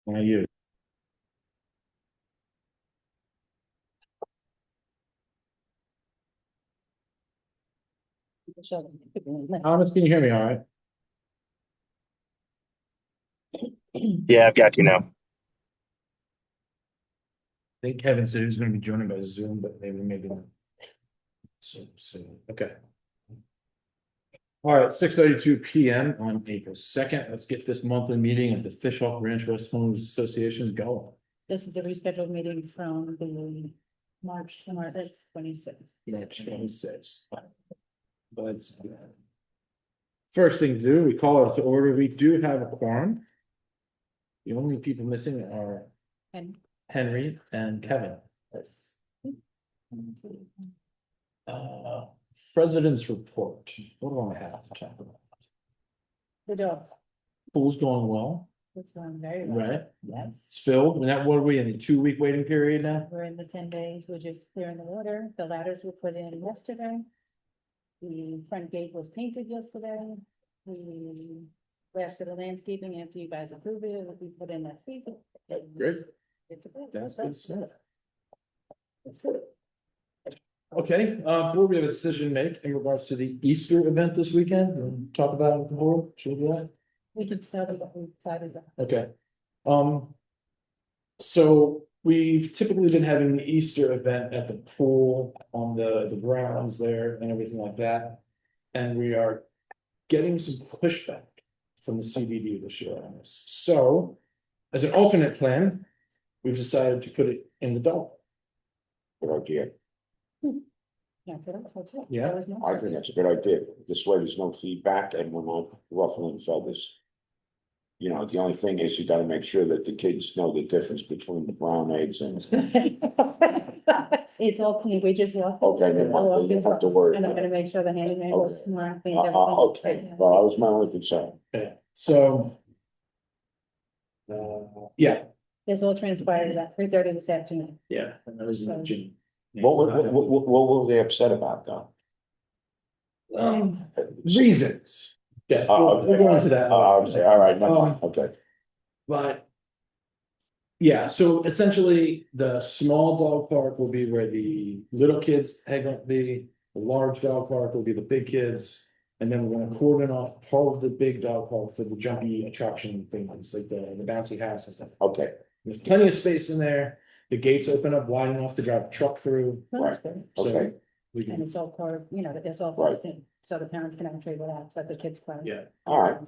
Now you. Thomas, can you hear me all right? Yeah, I've got you now. I think Kevin said he was going to be joining by Zoom, but maybe not. So okay. All right, 6:32 p.m. on April 2nd. Let's get this monthly meeting of the FishHawk Ranch West Homes Association going. This is the rescheduled meeting from the March 26th, 26th. March 26th. But first thing to do, we call it to order. We do have a quorum. The only people missing are And Henry and Kevin. this. President's report. What do I have to talk about? The dog. Pool's going well, It's going very well. right? Yes. It's filled. And that, what are we in a 2-week waiting period now? We're in the 10 days, we're just clearing the water. The ladders were put in yesterday. The front gate was painted yesterday. The rest of the landscaping, after you guys approve it, will be put in next week. Great. Good to go. That's good stuff. That's good. Okay, board, we have a decision to make in regards to the Easter event this weekend. We'll talk about it with the board. Should we do that? We can start it, we decided that. Okay. So we've typically been having the Easter event at the pool on the grounds there and everything like that. And we are getting some pushback from the CBD this year on this. So as an alternate plan, we've decided to put it in the dog. Good idea. That's what I thought too. Yeah, That was my I think that's a good idea. This way there's no feedback and we're not ruffling feathers. You know, the only thing is you gotta make sure that the kids know the difference between the brown eggs and. It's all clean, we just walk. Okay, never mind. You don't have to worry And I'm about gonna it. make sure the handyman was Okay. smart, cleans everything. Okay, well, that was my only concern. yeah, so. Yeah, This all transpired about 3:30 this afternoon. yeah, and that was in June. What were they upset about though? Reasons. Yeah, Oh, we'll go into that. Oh, I'm sorry, all right, never mind, okay. But. Yeah, so essentially, the small dog park will be where the little kids hang out be, the large dog park will be the big kids. And then we're gonna cordon off part of the big dog park for the jumpy attraction things, like the bouncy house and stuff. Okay, There's plenty of space in there, the gates open up wide enough to drive a truck through, Right. so. Okay. We And can, it's all part, you know, it's all Right. fenced in, so the parents can actually relax, let the kids play. yeah, all right.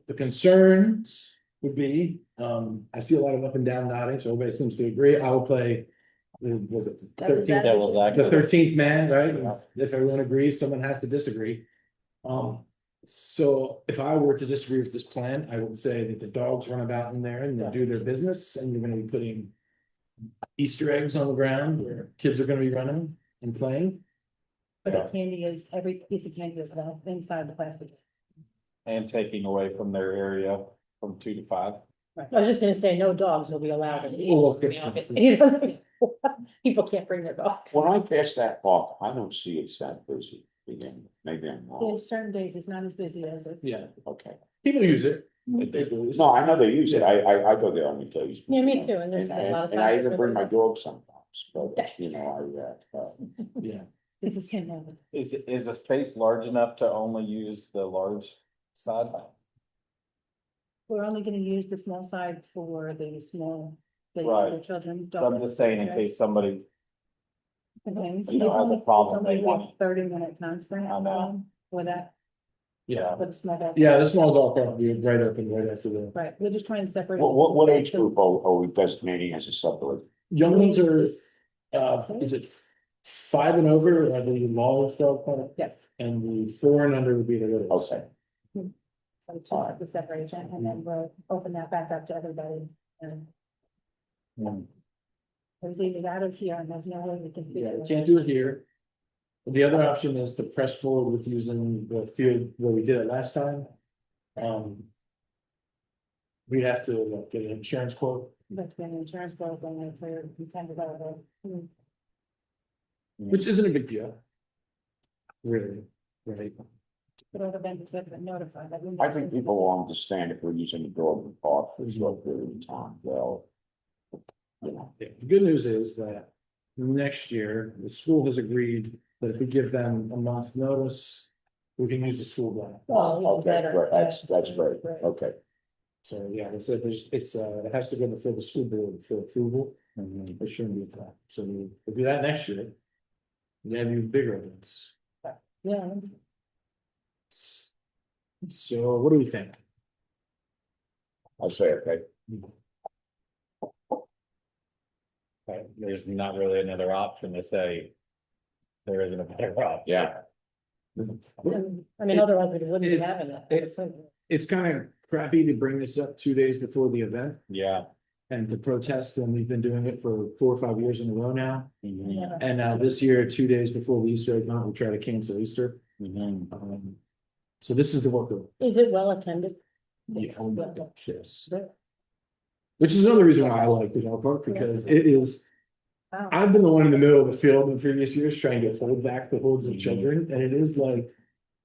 the concerns would be, I see a lot of up and down nodding, so everybody seems to agree, I will play. Was it the That was 13th? that. The 13th man, right? If everyone agrees, someone has to disagree. So if I were to disagree with this plan, I would say that the dogs run about in there and they do their business, and you're gonna be putting. Easter eggs on the ground where kids are gonna be running and playing. But the candy is, every piece of candy is inside the plastic. And taking away from their area from 2 to 5. Right. I was just gonna say, no dogs will be allowed. Oh, of course. You know, people can't bring their dogs. When I pass that park, I don't see it's that busy again, maybe I'm wrong, There's certain days it's not as busy as it. Yeah, okay. people use it. But they do use it. No, I know they use it, I go there on occasion. Yeah, me too, and there's a lot of. And I times even bring my dog sometimes, but, Okay. you know, Yeah, This is him. Is the space large enough to only use the large side? We're only gonna use the small side for the small, the Right. younger children. But I'm just saying in case somebody, Depends. You know, It's has a only- problem, it's only they want- a 30-minute time span. I know. For that, yeah, for the small dog. yeah, the small dog park will be right open right after the. Right, we're just trying to separate. what age group are we designating as a separate? Young ones are, is it 5 and over are the large dog park, Yes. and the 4 and under would be the little. Okay, So it's just the separation, and then we'll open that back up to everybody, and there's either that or here, and there's no way we can. Yeah, figure you it can't do it here. The other option is to press forward with using the field where we did it last time. We'd have to get an insurance quote. But when the insurance goes, then it's clear, intended over. Which isn't a big deal. Really, right? But all the vendors have been notified. I think people will understand if we're using the Dorman Park for a short period of time, they'll. You know, Yeah, the good news is that next year, the school has agreed that if we give them a month notice, we can use the school ground. Oh, okay, better, great, that's yeah. great, Right. okay. So, yeah, they said it has to go before the school board for approval. Mhm. It shouldn't be a problem. So we'll do that next year. We have even bigger events. Yeah. So what do we think? I'll say, okay, Right, there's not really another option to say. There isn't a better option. yeah, I mean, otherwise we wouldn't be having it. It's kind of crappy to bring this up 2 days before the event Yeah. and to protest when we've been doing it for 4 or 5 years in a row now. Mhm. Yeah. And now this year, 2 days before the Easter egg hunt, we try to cancel Easter. Mhm. So this is the workaround. Is it well attended? Yeah, oh my gosh, yes. Good. Which is another reason why I like the dog park, because it is, Wow. I've been the one in the middle of the field in previous years trying to hold back the hordes of children, and it is like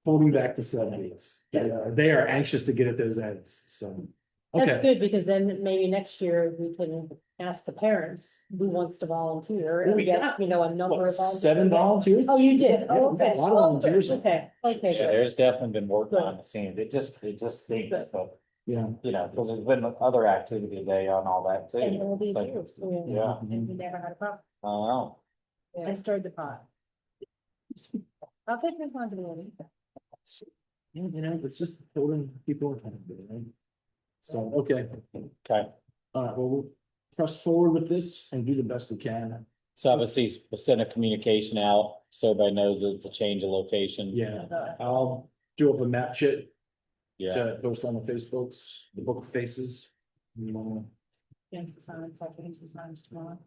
holding back the floodgates. They are anxious to get at those eggs, so. That's Okay, good, because then maybe next year we can ask the parents who wants to volunteer and We get, got, you know, a number what, of. 7 volunteers? Oh, you did? Yeah, Oh, we got okay. a lot of volunteers. Okay, okay, Yeah, good. there's definitely been work on the scene. It just stinks, Good. but Yeah. you know, because there's been other activity today on all that too. And all It's these like, years, yeah, And we never had a problem. I don't know. I stirred the pot. I'll take responsibility. You know, it's just holding people accountable, right? So, okay, Okay, well, we'll press forward with this and do the best we can. so obviously send a communication out so everybody knows that it's a change of location. Yeah, I'll do up a map sheet Yeah, to post on the Facebooks, the book of faces. You know, Against the signs, like against the signs tomorrow.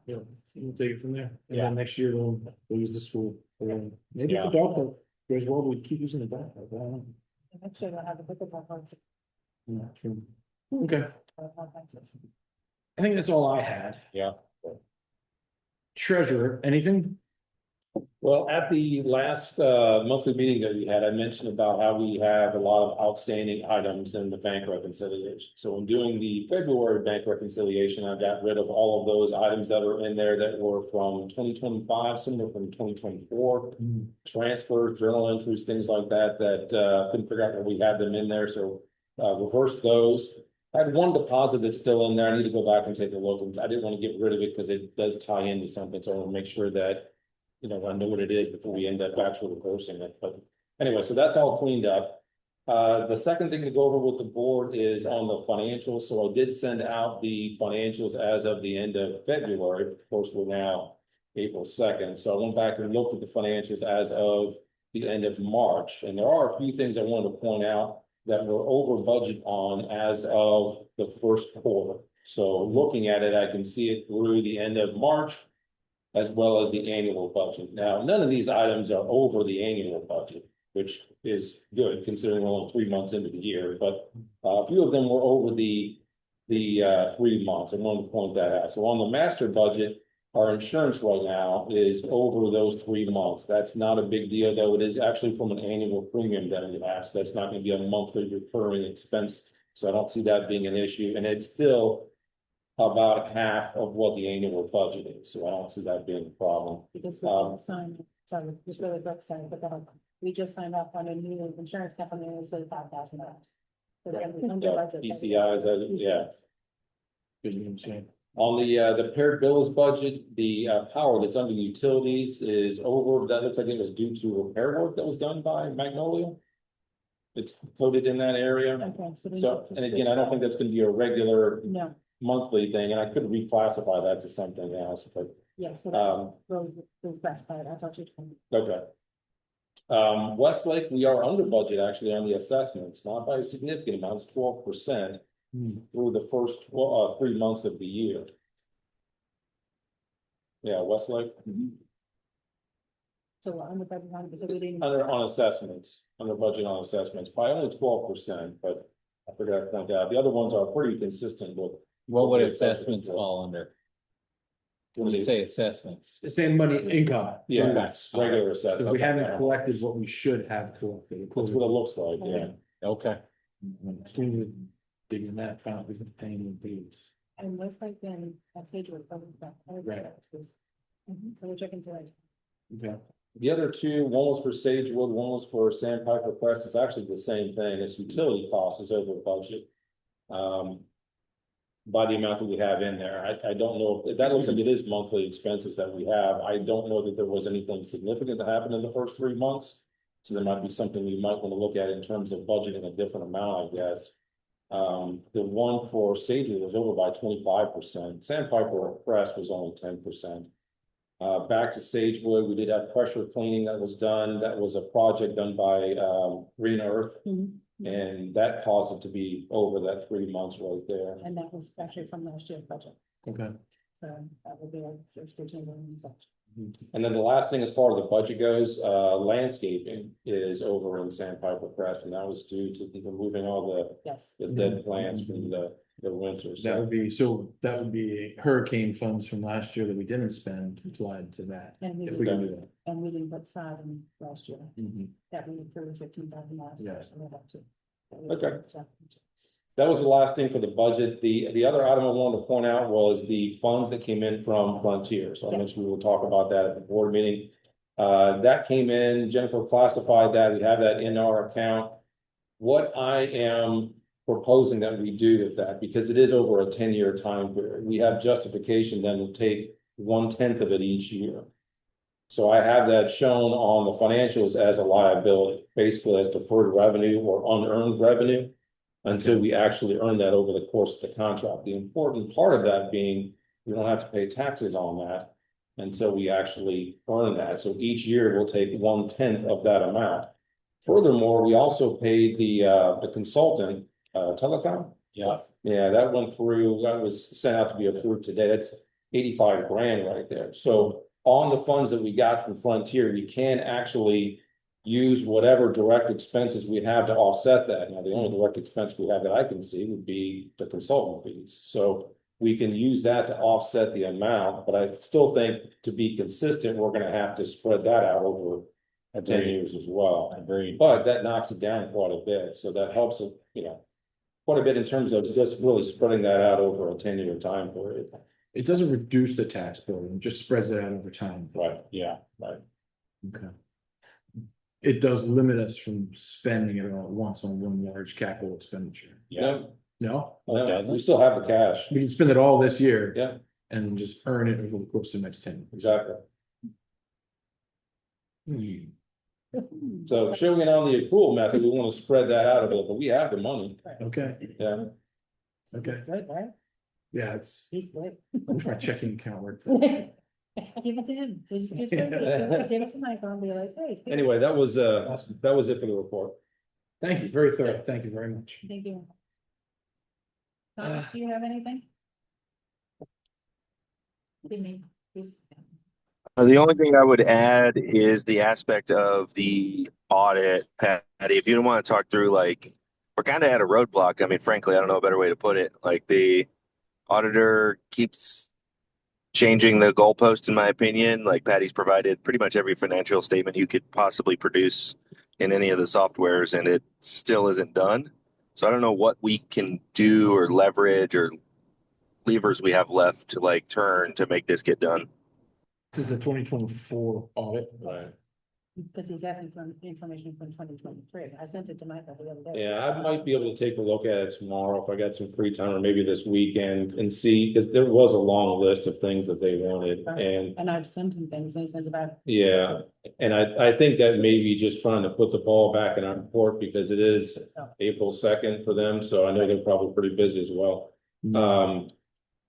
yeah, we'll take it from there. And Yeah. then next year we'll use the school. Or maybe if Yeah. the dog park goes well, we keep using the dog park. I don't know. Actually, we'll have the pickleball courts. Yeah, true. Okay, I think that's all I had. yeah. Treasurer, anything? Well, at the last monthly meeting that we had, I mentioned about how we have a lot of outstanding items in the bank reconciliation. So in doing the February bank reconciliation, I got rid of all of those items that were in there that were from 2025, some were from 2024. Transfers, journal entries, things like that, couldn't figure out where we had them in there, so reversed those. I had one deposit that's still in there. I need to go back and take a look, and I didn't want to get rid of it because it does tie into something, so I want to make sure that I know what it is before we end up actually reversing it, but anyway, so that's all cleaned up. The second thing to go over with the board is on the financials, so I did send out the financials as of the end of February, of course, we're now April 2nd, so I went back and looked at the financials as of the end of March, and there are a few things I wanted to point out that we're over budget on as of the first quarter. So looking at it, I can see it through the end of March, as well as the annual budget. Now, none of these items are over the annual budget, which is good considering we're only 3 months into the year, but a few of them were over the 3 months. I wanted to point that out. So on the master budget, our insurance right now is over those 3 months. That's not a big deal, though. It is actually from an annual premium that we have. So that's not going to be a monthly recurring expense. So I don't see that being an issue. And it's still about half of what the annual budget is, so I don't see that being a problem. Because we didn't sign, sorry, just really represented, but we just signed off on a new insurance company and it said $5,000. So they're under budget. PCI is that, yeah. Good news, yeah. On the paired bills budget, the power that's under utilities is over. That looks like it was due to repair work that was done by Magnolia. It's coded in that area. Okay, so. we So, need to and again, I don't think switch that's gonna be a regular that. No, monthly thing, and I could reclassify that to something else, but yeah, so um. the best part, I thought you told me. Okay. Westlake, we are under budget actually on the assessments, not by a significant amount, it's 12% through the first 3 months of the year. Yeah, Westlake, So I'm with everyone, so we didn't. on assessments, under budget on assessments, by only 12%, but I forgot to point out, the other ones are pretty consistent with. What would assessments fall under? When you say assessments, It's saying money income. Yeah, it's regular So assessment. we haven't collected what we should have collected. That's what it looks like, yeah. okay, Extremely digging that, found out we've been paying the fees. And most like then, I said you were probably back. Right. So we're checking tonight. Okay. The other two, one was for Sagewood, one was for Sandpiper Crest. It's actually the same thing. Its utility cost is over budget. By the amount that we have in there. I don't know, if that looks like it is monthly expenses that we have. I don't know that there was anything significant that happened in the first 3 months. So there might be something we might want to look at in terms of budgeting a different amount, I guess. The one for Sagewood was over by 25%. Sandpiper Crest was only 10%. Back to Sagewood, we did have pressure cleaning that was done. That was a project done by Green Earth. And that caused it to be over that 3 months right there. And that was actually from last year's budget. Okay. So that would be our first agenda. And then the last thing, as far as the budget goes, landscaping is over in Sandpiper Crest, and that was due to removing all Yes. the dead plants from the winter. That So would be, so that would be hurricane funds from last year that we didn't spend applied to that. And we If we can do didn't, that. and we didn't put sod in last year, Mhm. that we approved $15,000. Yeah. So we have to. Okay. that was the last thing for the budget. The other item I wanted to point out was the funds that came in from Frontier. So I Yes. mentioned we will talk about that at the board meeting. That came in, Jennifer classified that, we have that in our account. What I am proposing that we do with that, because it is over a 10-year time period, we have justification then to take 1/10 of it each year. So I have that shown on the financials as a liability, basically as deferred revenue or unearned revenue, until we actually earn that over the course of the contract. The important part of that being, we don't have to pay taxes on that until we actually earn that. So each year we'll take 1/10 of that amount. Furthermore, we also paid the consultant, Telecom. yeah, Yeah, that went through, that was sent out to be approved today. That's 85 grand right there. So on the funds that we got from Frontier, we can actually use whatever direct expenses we have to offset that. Now, the only direct expense we have that I can see would be the consultant fees. So we can use that to offset the amount, but I still think to be consistent, we're gonna have to spread that out over 10 years as well. agreed. But that knocks it down quite a bit, so that helps it, quite a bit in terms of just really spreading that out over a 10-year time period. It doesn't reduce the tax bill, it just spreads it out over time. Right, Yeah, right. Okay. It does limit us from spending it all at once on one large capital expenditure. yeah, No, No, doesn't? we still have the cash. we can spend it all this year. Yeah. And then just earn it over the course of the next 10 years. Exactly. Hmm, So showing it on the accrual method, we want to spread that out a bit, but we have the money. Okay, Yeah. okay, Good, right? yeah, it's, He's good. what's my checking account work? Give it to him. Just give it to Michael and be like, hey. Anyway, that was Awesome. that was it for the report. Thank you, very thorough, thank you very much. Thank you. Thomas, do you have anything? Give me, please. The only thing I would add is the aspect of the audit, Patty. If you don't want to talk through, like, we're kind of at a roadblock. I mean, frankly, I don't know a better way to put it. Like, the auditor keeps changing the goalpost, in my opinion. Like, Patty's provided pretty much every financial statement you could possibly produce in any of the softwares, and it still isn't done. So I don't know what we can do or leverage or levers we have left to like turn to make this get done. This is the 2024 audit. Right. Because he's asking for information from 2023. I sent it to Michael the other day. Yeah, I might be able to take a look at it tomorrow if I got some free time, or maybe this weekend, and see, because there was a long list of things that they wanted, and And I've sent him things, and he sent about. yeah, and I think that maybe just trying to put the ball back in our court, because it is April 2nd for them, so I know they're probably pretty busy as well.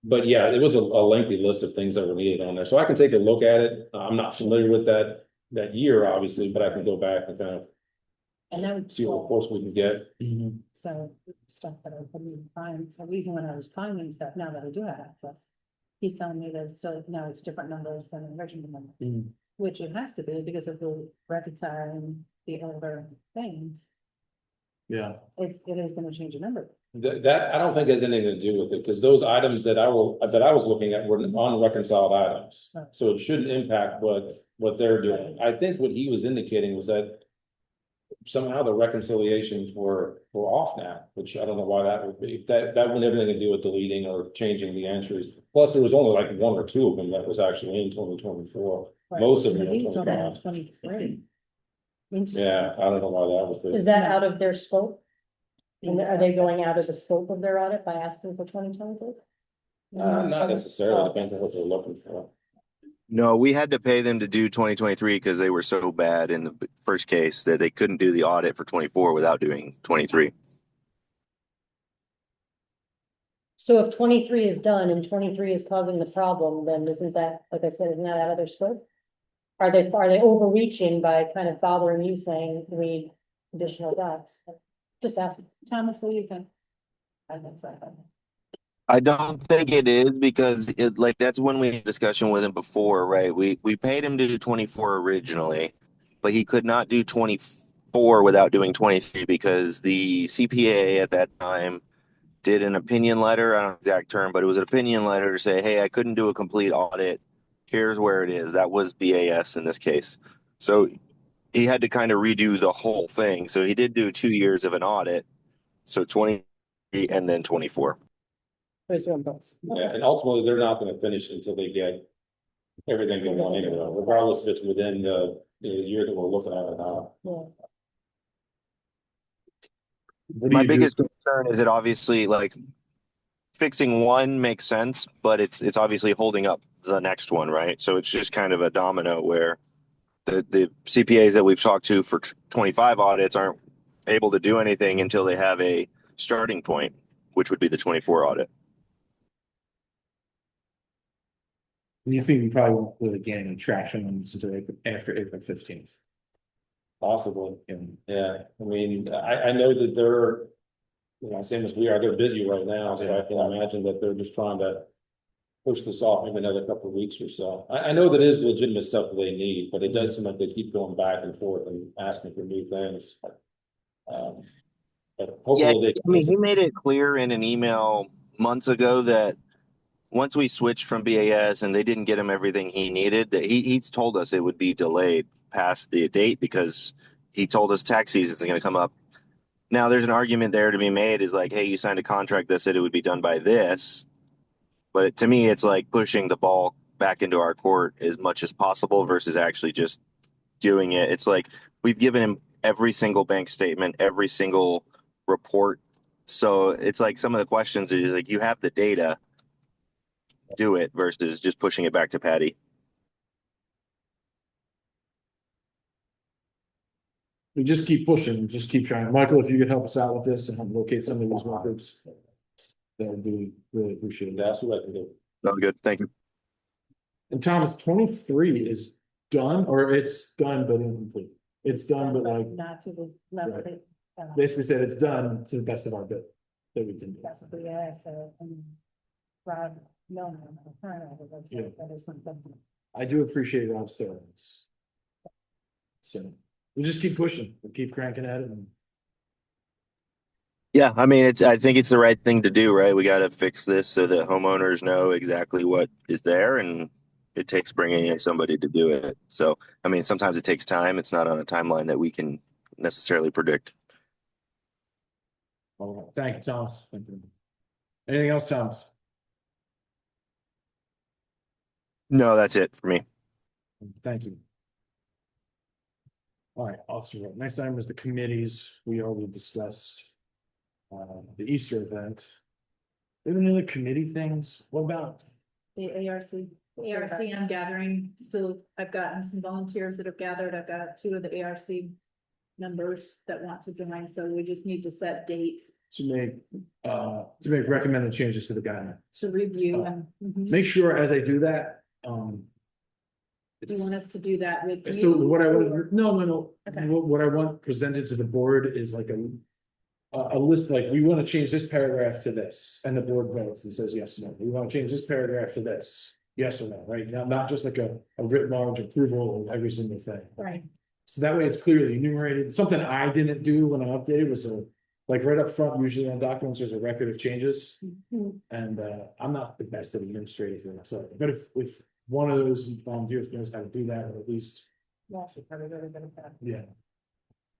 But yeah, it was a lengthy list of things that were needed on there, so I can take a look at it. I'm not familiar with that year, obviously, but I can go back and kind of And that would. see what reports we can get. Mhm. So stuff that I couldn't find, so even when I was finding stuff, now that I do have access. He's telling me that it's still, now it's different numbers than the original number. Mhm. Which it has to be because of the reconciling the older things. Yeah, It is gonna change the number. That, I don't think has anything to do with it, because those items that I was looking at were unreconciled items. So it shouldn't impact what they're doing. I think what he was indicating was that somehow the reconciliations were off now, which I don't know why that would be. That wouldn't have anything to do with deleting or changing the entries. Plus, there was only like one or two of them that was actually in 2024. Most of them were These are 25. 23. Yeah, I don't know why that was. Is that out of their scope? And are they going out of the scope of their audit by asking for 2022? Not necessarily, depends on what they're looking for. No, we had to pay them to do 2023 because they were so bad in the first case that they couldn't do the audit for 24 without doing 23. So if 23 is done and 23 is causing the problem, then isn't that, like I said, isn't that out of their scope? Are they overreaching by kind of bothering you saying we need additional docs? Just asking. Thomas, what do you think? I think so. I don't think it is because that's when we had a discussion with him before, right? We paid him to do 24 originally, but he could not do 24 without doing 23 because the CPA at that time did an opinion letter, I don't know the exact term, but it was an opinion letter to say, hey, I couldn't do a complete audit. Here's where it is. That was BAS in this case. So he had to kind of redo the whole thing. So he did do 2 years of an audit. So 20 and then 24. Yeah, and ultimately, they're not gonna finish until they get everything going on anyway, regardless if it's within the year that we're looking at or not. Yeah. What do My you do? biggest concern is that obviously fixing one makes sense, but it's obviously holding up the next one, right? So it's just kind of a domino where the CPAs that we've talked to for 25 audits aren't able to do anything until they have a starting point, which would be the 24 audit. You think we probably won't really gain any traction on this until after April 15th? Possibly, yeah, I mean, I know that they're, same as we are, they're busy right now, so I can imagine that they're just trying to push this off maybe another couple of weeks or so. I know that is legitimate stuff that they need, but it does seem like they keep going back and forth and asking for new things. But hopefully He made it clear in an email months ago that once we switched from BAS and they didn't get him everything he needed, that he's told us it would be delayed past the date because he told us tax season is going to come up. Now there's an argument there to be made is like, hey, you signed a contract that said it would be done by this. But to me, it's like pushing the ball back into our court as much as possible versus actually just doing it. It's like we've given him every single bank statement, every single report. So it's like some of the questions is like, you have the data, do it versus just pushing it back to Patty. We just keep pushing, just keep trying. Michael, if you could help us out with this and help locate some of these records, that would be really appreciated. that's what I can do. Oh, good. Thank you. And Thomas, 23 is done, or it's done but incomplete? It's done, but Not to the level Right. that. basically said it's done to the best of our ability that we can do. That's what we asked, Rob, no, Yeah. that is something. I do appreciate Rob's thoroughness. So we just keep pushing, we keep cranking at it. And Yeah, I mean, I think it's the right thing to do, right? We got to fix this so that homeowners know exactly what is there, and it takes bringing in somebody to do it. So, I mean, sometimes it takes time. It's not on a timeline that we can necessarily predict. well, thank you, Thomas. Thank you. Anything else, Thomas? No, that's it for me. Thank you. All right, Officer Rowe. Next item is the committees. We already discussed the Easter event. Any other committee things? What about? The ARC. ARC, I'm gathering, still, I've gotten some volunteers that have gathered, I've got 2 of the ARC members that want to join, so we just need to set dates To make recommended changes to the guideline. to review Oh. and. Make sure as I do that, Do you want us to do that with you? so what I or- would, no. Okay. What I want presented to the board is like a list, like, we want to change this paragraph to this, and the board votes and says yes or no. We want to change this paragraph to this, yes or no, right? Now, not just like a written large approval of every single thing. Right, So that way it's clearly enumerated. Something I didn't do when I updated was Like right up front, usually on documents, there's a record of changes. Mhm. And I'm not the best at administrative things, so, but if one of those volunteers knows how to do that, or at least, Yeah, she probably really good at that. yeah.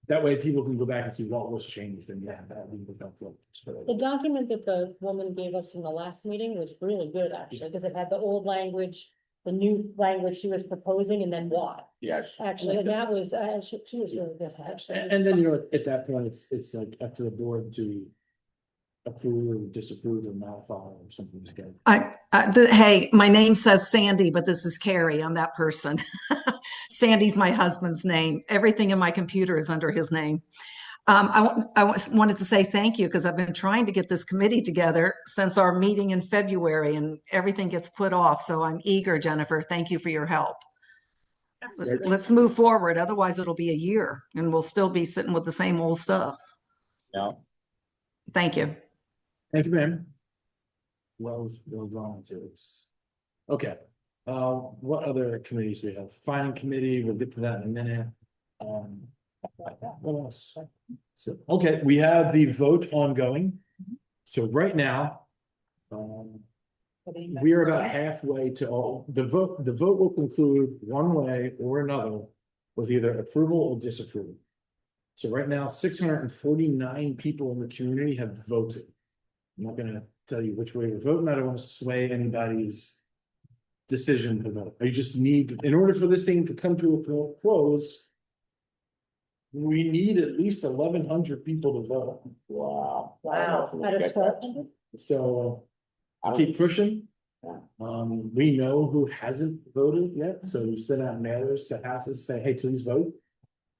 That way people can go back and see what was changed, and yeah, that would be helpful. The document that the woman gave us in the last meeting was really good, actually, because it had the old language, the new language she was proposing, and then why. Yes. Actually, and that was, she was really good, actually. And then, you know, at that point, it's like up to the board to approve or disapprove or modify or something like that. Hey, my name says Sandy, but this is Carrie. I'm that person. Sandy's my husband's name. Everything in my computer is under his name. Wanted to say thank you because I've been trying to get this committee together since our meeting in February and everything gets put off. So I'm eager, Jennifer. Thank you for your help. Let's move forward. Otherwise, it'll be a year and we'll still be sitting with the same old stuff. Yeah. Thank you. Thank you, ma'am. Well volunteers. Okay, what other committees do we have? Finance committee, we'll get to that in a minute. What else? So, okay, we have the vote ongoing. So right now, we are about halfway to all, the vote will conclude one way or another with either approval or disapproval. So right now, 649 people in the community have voted. I'm not gonna tell you which way we're voting. I don't want to sway anybody's decision to vote. I just need, in order for this thing to come to a close, we need at least 1,100 people to vote. Wow. Wow. Out of 1,200? So I don't- keep pushing. Yeah. We know who hasn't voted yet, so we send out mailers to houses, say, hey, please vote.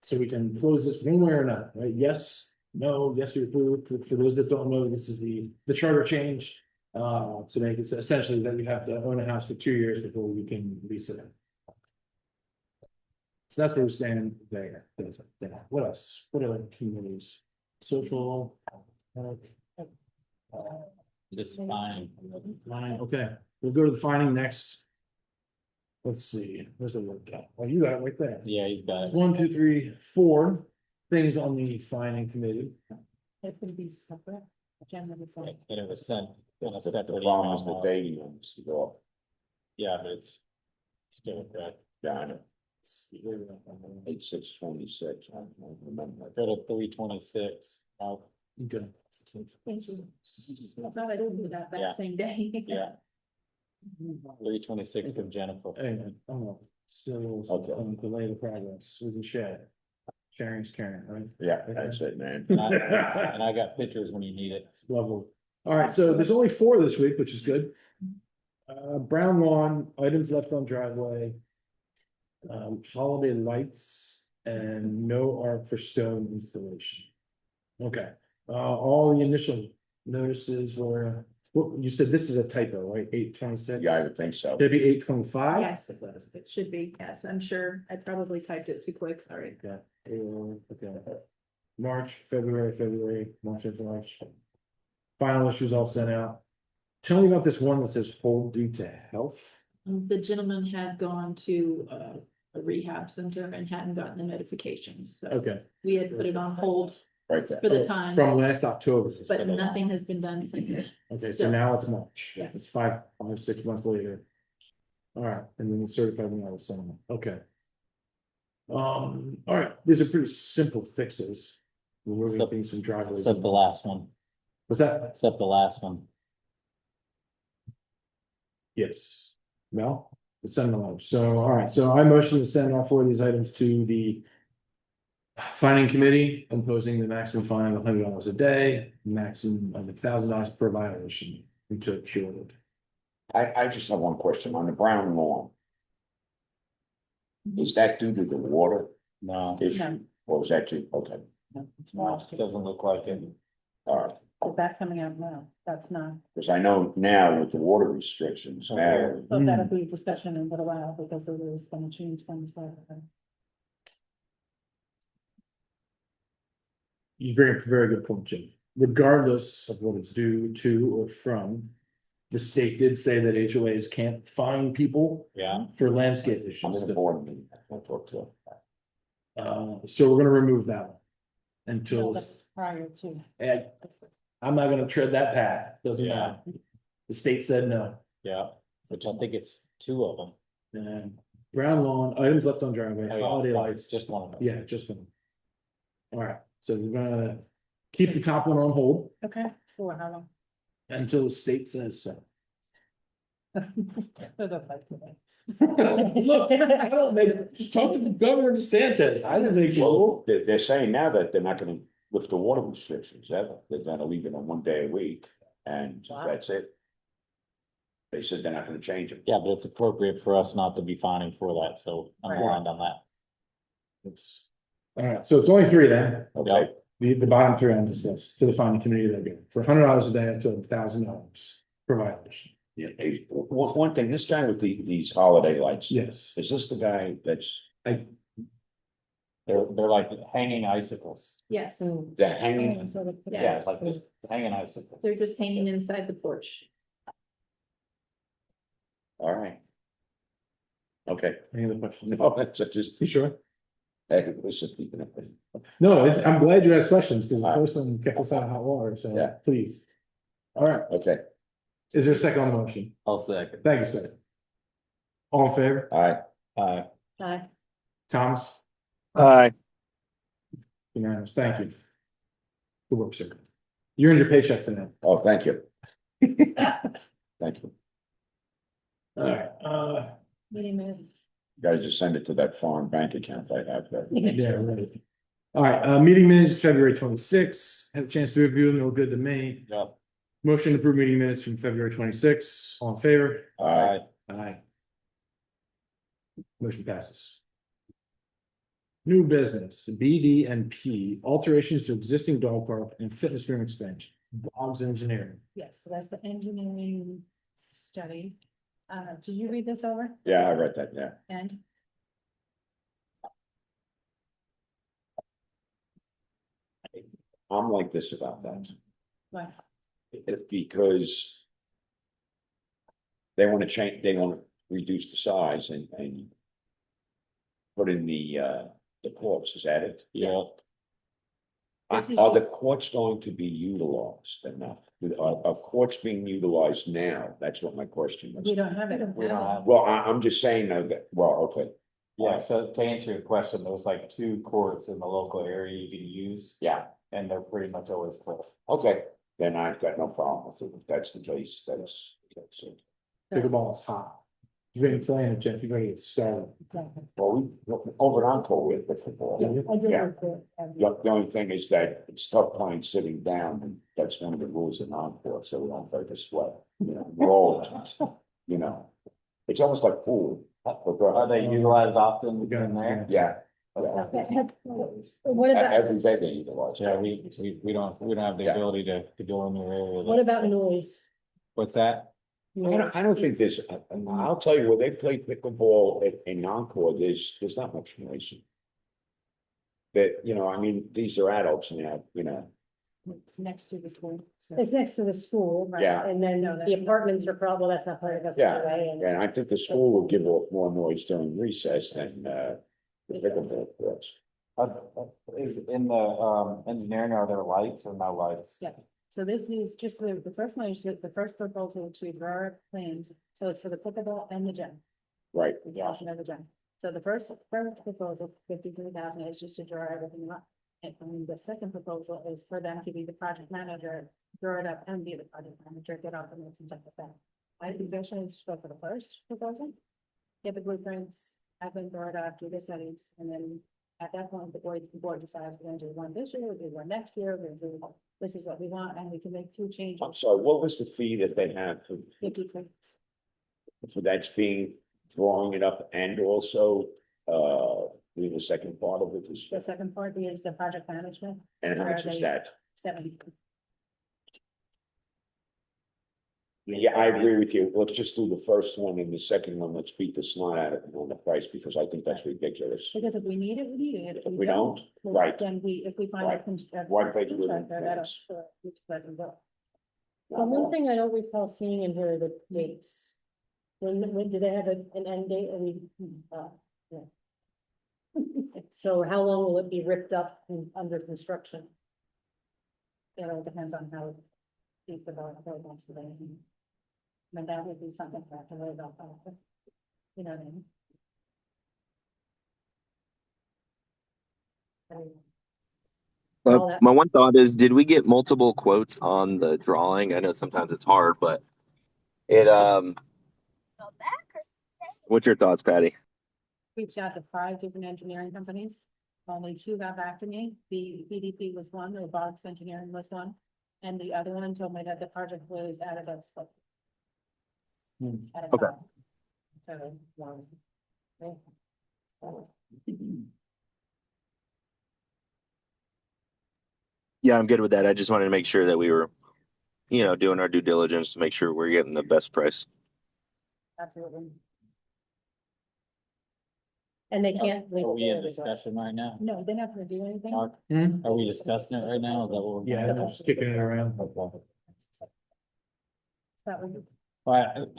So we can close this one way or not, right? Yes, no, yes, we approve. For those that don't know, this is the charter change. To make it essentially that we have to own a house for 2 years before we can lease it. So that's where we stand there. What else? What other communities? Social. Just fine. Fine, okay, we'll go to the finding next. Let's see, where's the word go? Oh, you got it right there. Yeah, he's got it. 1, 2, 3, 4 things on the finding committee. It's gonna be separate. Agenda is And like- it was sent. in a The separate problem is email. the dating on this, Yeah, but it's still correct. down at 8626, I don't remember. Go to 326. Okay. Thank you. I thought I did that Yeah. that same day. Yeah, 326 from Jennifer. Anyway, still Okay. delay the progress, we can share. Sharing's caring, right? Yeah, that's it, man. And I got pictures when you need it. Lovely. All right, so there's only 4 this week, which is good. Brown lawn, items left on driveway. Holiday lights and no art for stone installation. Okay, all the initial notices were, what, you said this is a typo, right? 826? Yeah, I would think so. Should it be 825? Yes, it was. It should be. Yes, I'm sure. I probably typed it too quick. Sorry. Okay. Okay. March, February, March. Final issues all sent out. Tell me about this one that says hold due to health. The gentleman had gone to a rehab center and hadn't gotten the notifications. So Okay. we had put it on hold Right there. for the time, From last October. but nothing has been done since then. Okay, so Still. now it's March. Yes. It's 6 months later. All right, and then the certified mail is sent. Okay. All right, these are pretty simple fixes. Removing Except- things from driveways. Except the last one, What's that? except the last one. Yes. Mel? The send them out. So, all right, so I motion to send all 4 of these items to the finding committee, imposing the maximum fine of $100 a day, maximum of $1,000 per violation until cured. I just have one question on the brown lawn. Is that due to the water No, issue, or is that due, okay, It's no, March. it doesn't look like it. all right, Is that coming out now? That's not. because I know now with the water restrictions, now, But that'll be a discussion in a little while because it is gonna change things. You bring up a very good point, Jim. Regardless of what it's due to or from, the state did say that HOAs can't fine people Yeah, for landscape I'm issues. in a board meeting, I'll talk to her. So we're gonna remove that one. until, that's prior to. and I'm not gonna tread that path, doesn't Yeah. matter. The state said no. Yeah, which I think it's two of them. And brown lawn, items left on driveway, Oh, yeah, holiday fine, lights, Just one of them. yeah, just one. All right, so we're gonna keep the top one on hold Okay, for how long? until the state says so. For the fight today. Look, I don't make, talk to the governor DeSantis, I didn't make Well, rule. they're saying now that they're not gonna lift the water restrictions ever. They're gonna leave it on 1 day a week and Wow. that's it. They said they're not gonna change it. Yeah, but it's appropriate for us not to be fining for that, so I'm Right. aligned on that. All right, so it's only three then, Okay, the bottom three on this list, to the finding committee, they're good, for $100 a day up to $1,000 per violation. yeah, hey, one thing, this guy with these holiday lights. Yes, Is this the guy that's, They're like hanging icicles. Yes, Mm. the hanging? So the- Yeah, it's like this hanging icicles. they're just hanging inside the porch. All right. Okay. any other questions? No, that's just, You sure? hey, listen, you know, No, I'm glad you asked questions, because the All right. first one kept us out of hot water, so Yeah. please. All right, okay, is there a second on the motion? I'll second. Thank you, sir. All in favor? all right, Aye. Thomas? Aye. Unanimous, thank you. Good work, sir. You earned your paycheck tonight. oh, thank you. Thank you. All right, Meeting minutes. Gotta just send it to that foreign bank account I have there. yeah, right. All right, meeting minutes, February 26th. Had a chance to review them, they were good to me. Yeah. Motion to approve meeting minutes from February 26th. All in favor? All right, Aye. Motion passes. New business, BD&P, alterations to existing dog park and fitness room expansion, Boggs Engineering. Yes, so that's the engineering study. Did you read this over? yeah, I read that, yeah. And I'm like this about that. what? Because they wanna change, they wanna reduce the size and put in the courts, is that it? Yeah, This is Are the just- courts going to be utilized enough? Are courts being utilized now? That's what my question We was. don't have it. we don't have. Well, I'm just saying though that, well, okay, Yeah, so to answer your question, there's like 2 courts in the local area you can use, yeah, and they're pretty much always full. okay, then I've got no problem with it. If that's the case, that's it. Pickleball is hot. You've been playing it, Jeff, you better get started. Exactly. Well, we, over at Encore with the football. Yeah, I did Yeah. report, The only thing is that it's tough playing sitting down, and that's one of the rules in Encore, so we don't take a sweat, you know, we're all, you know. It's almost like pool. Are they utilized often in there? Yeah, What about, every day they utilize. Yeah, we don't have the Yeah. ability to go in your area. what about noise? What's that? I don't think there's, I'll tell you, where they play pickleball in Encore, there's not much noise. That, you know, I mean, these are adults now, you know, It's next to the school. so- It's next to the school. Right. Yeah. And then So the that's- apartments are probably, that's not part of us Yeah. anyway, and. and I think the school will give off more noise during recess than, the pickleball courts. Is in the engineering, are there lights or no lights? Yeah, so this is just the first one is just the first proposal to draw our plans, so it's for the pickleball and the gym. Right, Extension of the gym. So the first proposal, 53,000, is just to draw everything up. And then the second proposal is for them to be the project manager, draw it up and be the project manager, get off the notes and stuff like that. My suggestion is to go for the first proposal. Get the blueprints, have them draw it up, do the studies, and then at that point, the board decides we're gonna do one this year, we'll do one next year, we're gonna do, this is what we want, and we can make 2 changes. I'm sorry, what was the fee that they had for 53. that's being, drawing it up and also, the second part of it is, The second part is the project management, and how much is that? 70. Yeah, I agree with you. Let's just do the first one and the second one. Let's beat the snot out of it on the price because I think that's ridiculous. Because if we need it, we need it. If we don't, well, right. Then if we find a. Right. Why pay for it in advance? We just let them go. Well, one thing I don't recall seeing in here are the dates. When do they have an end date? I mean, yeah. so how long will it be ripped up and under construction? It all depends on how deep the road wants to be. But that would be something to have to worry about. You know what I mean? All that- My one thought is, did we get multiple quotes on the drawing? I know sometimes it's hard, but it, what's your thoughts, Patty? Reached out to 5 different engineering companies. Only 2 got back to me. The BDP was one, or Box Engineering was one. And the other one told me that the project was out of scope. At a Okay. time. So, Yeah, I'm good with that. I just wanted to make sure that we were, doing our due diligence to make sure we're getting the best price. absolutely. And they can't. Are we in discussion right now? No, they're not gonna do anything. Are we discussing it right now? Is that what we're? Yeah, I'm just kicking it around. That would, But,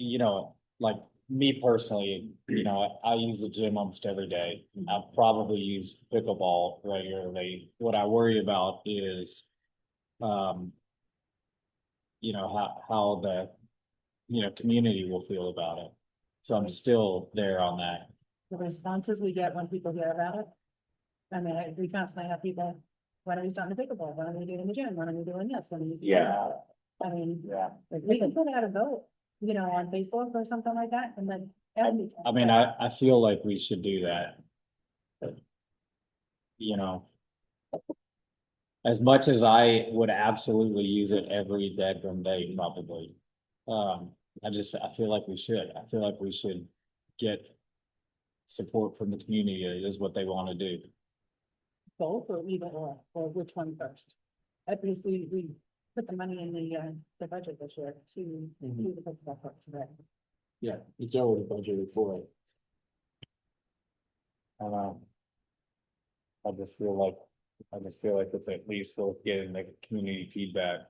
like me personally, I use the gym almost every day. I probably use pickleball regularly. What I worry about is, how the, community will feel about it. So I'm still there on that. the responses we get when people hear about it. I mean, we constantly have people, when are we starting to pickleball? When are we doing the gym? When are we doing this? When are we doing that? I mean, we can put out a vote, on Facebook or something like that, and then. I mean, I feel like we should do that. As much as I would absolutely use it every bedroom day, probably. I feel like we should. I feel like we should get support from the community is what they want to do. Both or either or which one first? At least we put the money in the budget this year to do the pickleball courts, right? Yeah, it's already budgeted for it. I just feel like it's at least worth getting the community feedback.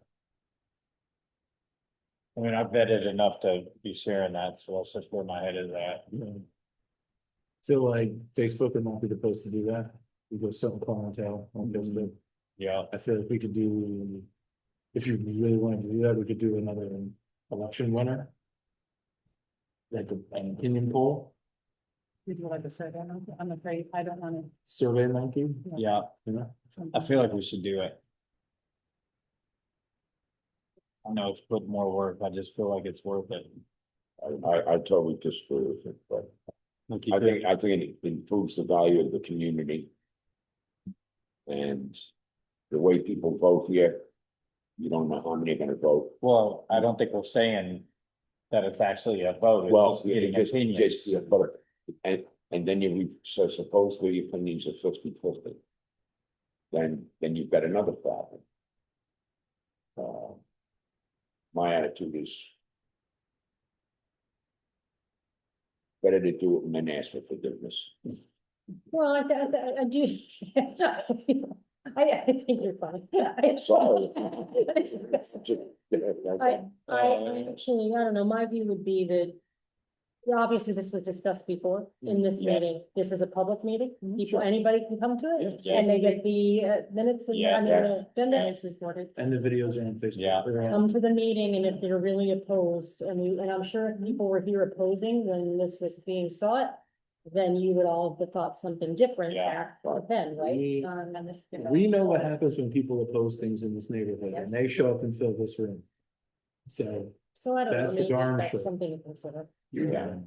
I mean, I've vetted enough to be sharing that, so that's just where my head is at. Feel like Facebook would not be the place to do that. We go certain clientele on Facebook. Yeah, I feel like we could do, if you really wanted to do that, we could do another election winner. Like an opinion poll, We do like a survey, I'm afraid I don't wanna. survey monkey, yeah, you know? I feel like we should do it. I know it's put more work, I just feel like it's worth it. I totally disagree with it, but Like you I could- think it improves the value of the community. And the way people vote here, you don't know how many are gonna vote. Well, I don't think we're saying that it's actually a vote, it's Well, just getting just, opinions. yeah, but, and then so supposedly opinions are 50-50. Then you've got another problem. My attitude is better to do it and then ask for forgiveness. Well, I do. I think you're funny. Sorry. I actually, I don't know, my view would be that. Well, obviously, this was discussed before in this Yes. meeting. This is a public meeting. People, Sure. anybody can come to it. Yes. And they get the minutes and, I Yes. mean, the agenda. It's reported. And the videos are on Facebook. Yeah. They're on- Come to the meeting and if they're really opposed, and I'm sure if people were here opposing when this was being sought, then you would all have thought something different Yeah. back then, right? We- And this. We know what happens when people oppose things in this neighborhood, and they show up and fill this room. So, So I don't know, That's for maybe darn that's sure. something to consider. yeah,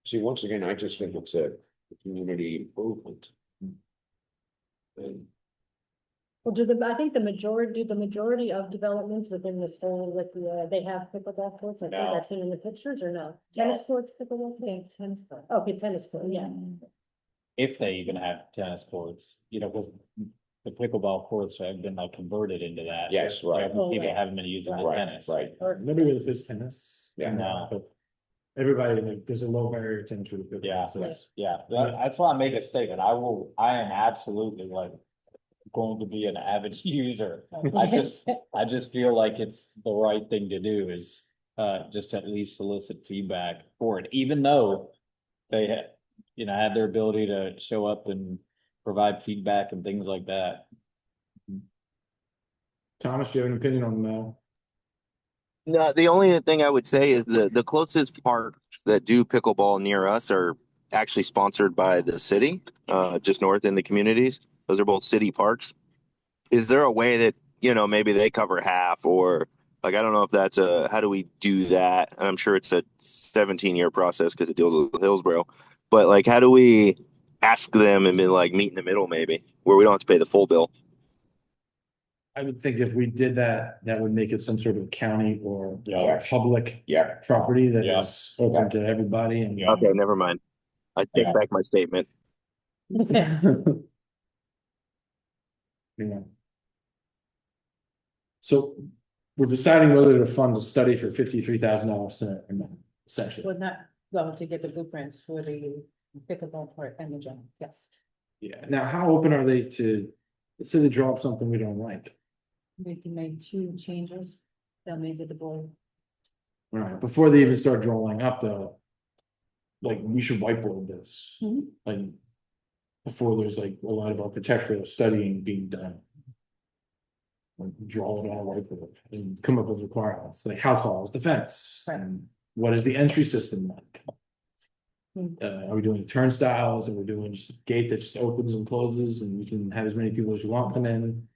See, once again, I just think it's a community improvement. And Well, I think the majority of developments within this whole, like, they have pickleball courts, I think No. I've seen in the pictures, or no? Tennis courts, pickleball, yeah, tennis court, okay, tennis court, yeah. If they even have tennis courts, because the pickleball courts have been like converted into that. Yes, right. Oh, People right. haven't been using the right, tennis. right. nobody really plays tennis. Yeah. No. But everybody, like, there's a low barrier to entry. to pickleball, Yeah, so it's- that's why I make a statement. I am absolutely like going to be an avid user. I just feel like it's the right thing to do is, just at least solicit feedback for it, even though you know, have their ability to show up and provide feedback and things like that. Thomas, do you have an opinion on the? No, the only thing I would say is the closest parks that do pickleball near us are actually sponsored by the city, just north in the communities. Those are both city parks. Is there a way that, you know, maybe they cover half, or like, I don't know if that's how do we do that? And I'm sure it's a 17-year process because it deals with Hillsborough, but like, how do we ask them and be like meet in the middle maybe where we don't have to pay the full bill? I would think if we did that, that would make it some sort of county or Yeah. public Yeah, property that Yeah. is open to everybody and. Yeah. Okay, never mind. I take Yeah. back my statement. Yeah. So we're deciding whether to fund a study for $53,000 essentially. Would not, well, to get the blueprints for the pickleball court and the gym, yes. Yeah, now how open are they to, let's say they draw up something we don't like, We can make 2 changes, they'll meet with the board. all right, before they even start drawing up though. Like, we should whiteboard this, Mhm. like, before there's like a lot of architectural studying being done. Like, draw it on a whiteboard and come up with requirements, like how tall is the fence? Right. And what is the entry system like? Are we doing turnstiles, and we're doing just a gate that just opens and closes, and we can have as many people as you want come in?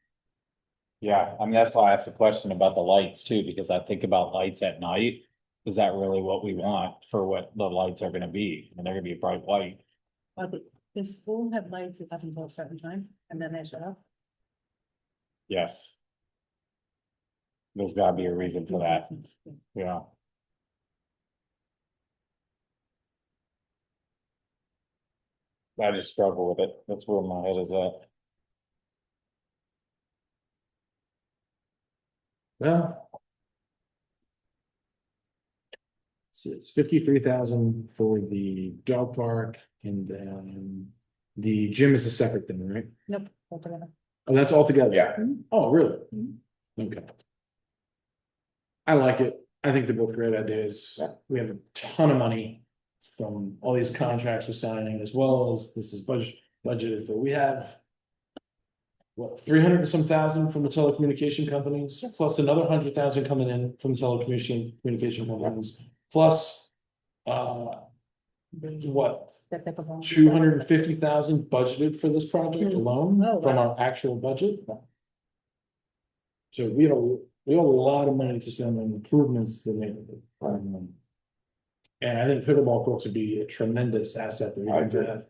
Yeah, I mean, that's why I asked the question about the lights too, because I think about lights at night. Is that really what we want for what the lights are gonna be? And they're gonna be bright white. But the school have lights up until a certain time, and then they shut off. Yes. There's gotta be a reason for that, yeah. I just struggle with it. That's where my head is at. Well. So it's 53,000 for the dog park, and then the gym is a separate thing, right? Nope. Altogether. Oh, that's all together? yeah. Oh, really? Okay. I like it. I think they're both great ideas. We have a ton of money from all these contracts we're signing, as well as this is budgeted for. We have. What, 300 and some thousand from the telecommunication companies, plus another 100,000 coming in from communication companies, plus. What, The pickleball. 250,000 budgeted for this project alone Oh, from wow. our actual budget. So we have a lot of money to spend on improvements to the neighborhood. And I think pickleball courts would be a tremendous asset that we I have to agree. have.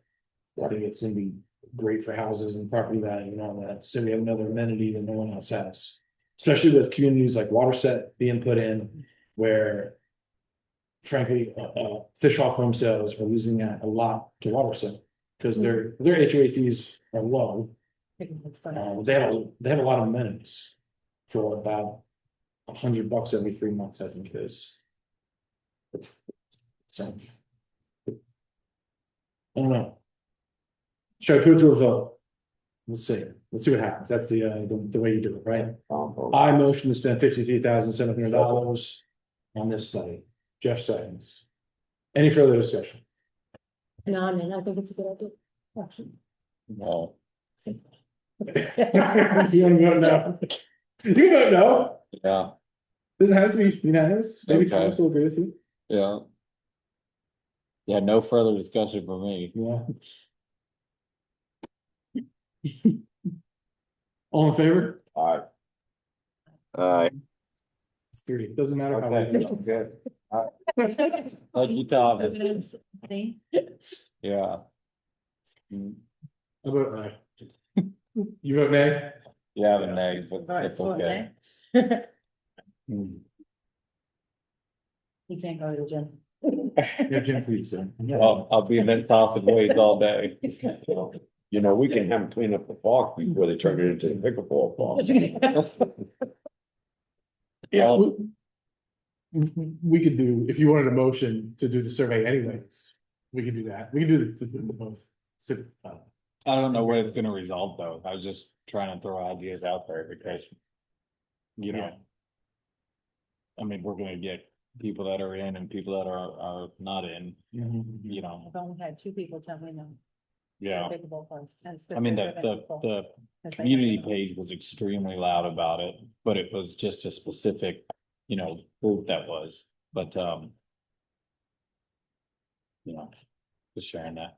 I think it's gonna be great for houses and property value and all that, so we have another amenity that no one else has. Especially with communities like Waterset being put in, where. Frankly, FishHawk home sales are losing out a lot to Waterset, because their HOA fees are low. They have a lot of amenities. For about $100 every 3 months, I think it is. So. I don't know. Should I put it to a vote? Let's see what happens, that's the way you do it, right? I motion to spend $53,700 on this study. Jeff seconds. Any further discussion? No, I mean, I think it's a good idea. Actually. No, You want to vote no? You vote no? yeah, Doesn't have to be unanimous, maybe Okay. Thomas will agree with you, yeah. Yeah, no further discussion for me. yeah. All in favor? It's 3, it doesn't matter how. Okay. we Good. Thank you, Thomas. See? Yeah. I vote aye. You vote nay? Yeah, the neg, but it's okay. Hmm. You can't go to the gym. Yeah, Jim, please, sir. I'll be in that sausage weights all day. You know, we can have them clean up the park before they turn it into the pickleball park. Yeah, we could do, if you wanted a motion to do the survey anyways, we could do that, we could do the both. I don't know what it's gonna result though. I was just trying to throw ideas out there because. You know. Yeah. I mean, we're gonna get people that are in and people that are not in, you know, I've only had 2 people tell me no. yeah. Pickleball courts, and I mean, specifically pickleball, the 'cause they community have- page was extremely loud about it, but it was just a specific, you know, group that was, but, you know, just sharing that.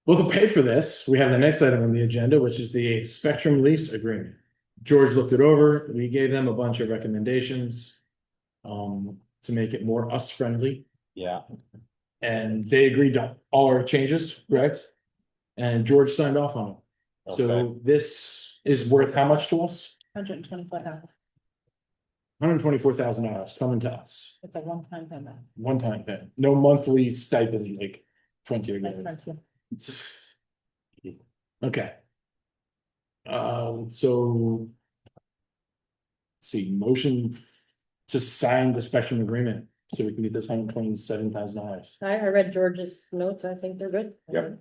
Well, to pay for this, we have the next item on the agenda, which is the Spectrum lease agreement. George looked it over. We gave them a bunch of recommendations to make it more us friendly, Yeah, and they agreed to all our changes, correct? And George signed off on it. okay, So this is worth how much to us? $125. $124,000 coming to us. It's a one-time payment. One time thing, no monthly stipend like 20 Like years. Frontier. Okay. So. Let's see, motion to sign the Spectrum agreement, so we can get this $127,000. I read George's notes. I think they're good. Yep.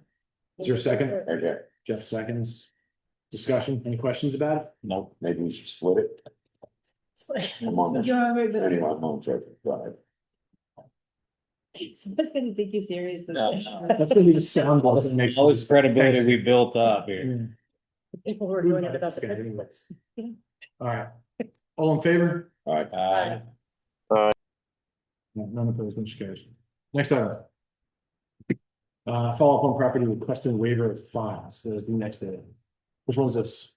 Is there a second? Okay, Jeff seconds. Discussion, any questions about it? nope, maybe we should split it. I'm on this. You're all right, but Anyway, I'm on track. Go ahead. someone's gonna take you serious. No, That's gonna be the sound ball that makes. all this credibility Thanks. we built up here. Mm. The people who are doing it without the. Okay, anyways. All right, all in favor? All right. No, none opposed, motion carries. Next item. Follow up on property requesting waiver of fines, there's the next item. Which one's this?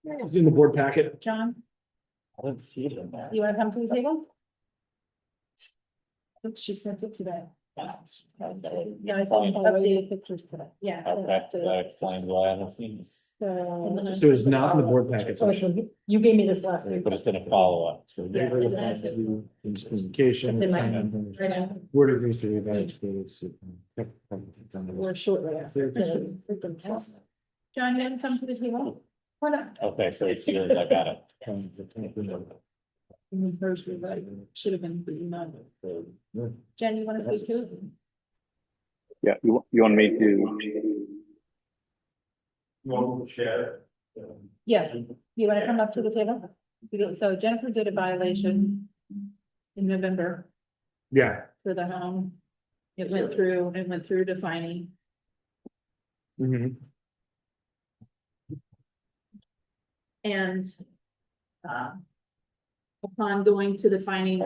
It's in the board packet. John, I didn't see it in there. you wanna come to the table? Look, she sent it today. Yeah, I saw updated pictures today. Yeah. I sent Okay, it to- that explains why I haven't seen this, So. So it's not in the board packet. Oh, so you gave me this last week. but it's in a follow-up. Yeah, it's an asset. Communication. It's in my right now. Word of use to evaluate. We're shortly after. John, you wanna come to the table? Why not? Okay, so it's yours, I got it. First, you're right. Should have been, but you know. Jen, you wanna speak to it? Yeah, you want me to? Yeah, you wanna come up to the table? So Jennifer did a violation in November Yeah. for the home. It went through defining. Mhm. And upon going to the finding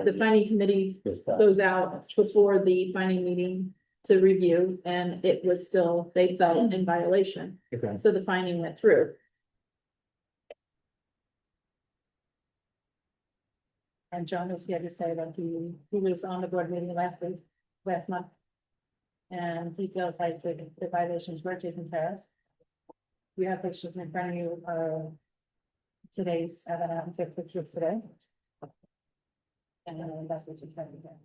committee goes out before the finding meeting to review, and it was still, they felt in violation. Okay. So the finding went through. And John is here to say that he was on the board meeting last month. And he feels like the violations were taken care of. You have pictures in front of you, today's, I don't have to take pictures today. And then that's what you're talking about.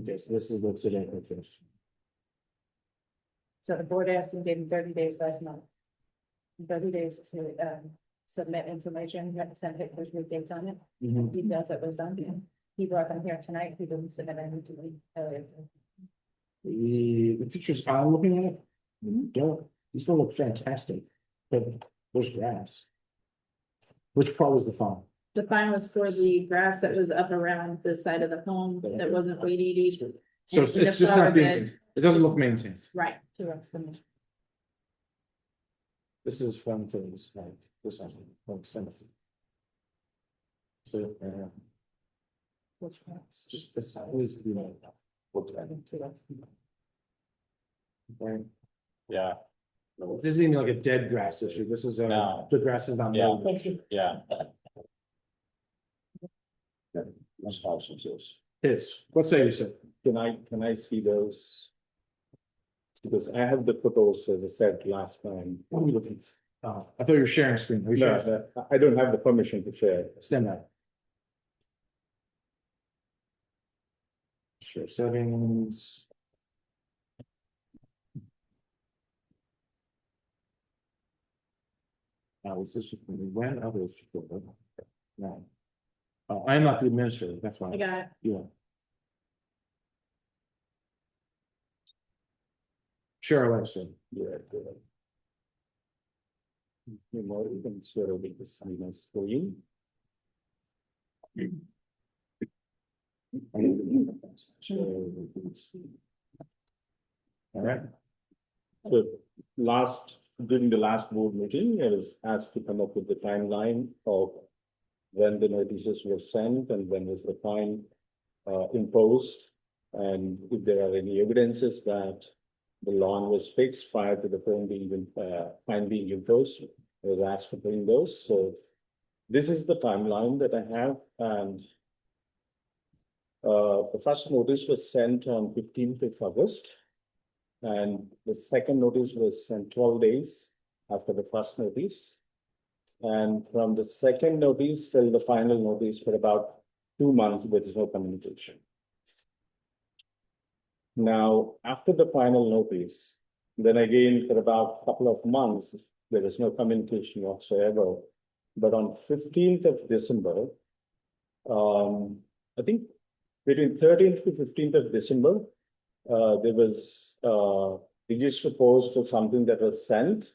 Okay, so this is what's in it. So the board asked him, gave him 30 days last month. 30 days to submit information, you have to send pictures with dates on it. Mhm. He feels it was done. He brought them here tonight, he didn't submit anything to me earlier. The pictures I'm looking at, these don't look fantastic, but there's grass. Which part was the farm? The fine was for the grass that was up around the side of the home that wasn't weedy. So And it's the just flower not being, bed. it doesn't look maintained. Right. Two rocks in there. This is from to this, right, this one, from Senate. So, Which one? it's just, it's always, you know, look at it. Two rocks. Right? Yeah, This isn't even like a dead grass issue, this is No. the grass is not. Yeah. mowed. Thank you. yeah. That's how she says. His, what say you, sir? Can I see those? Because I have the photos, as I said last time. What are we looking? I thought you were sharing a screen. Are you No, sharing? I don't have the permission to share. Stand by. Share settings. This is just when others. No. I am not the administrator, that's why. I got it. Yeah. Sure, Alexa. Yeah, good. You know, we can sort of make this nice for you. All right, So during the last board meeting, I was asked to come up with the timeline of when the notices were sent and when was the fine imposed. And if there are any evidences that the law was fixed prior to the fine being imposed, I was asked to bring those. So this is the timeline that I have, and the first notice was sent on 15th of August. And the second notice was sent 12 days after the first notice. And from the second notice till the final notice for about 2 months, there is no communication. Now, after the final notice, then again for about a couple of months, there is no communication whatsoever. But on 15th of December, I think between 13th to 15th of December, there was register post or something that was sent,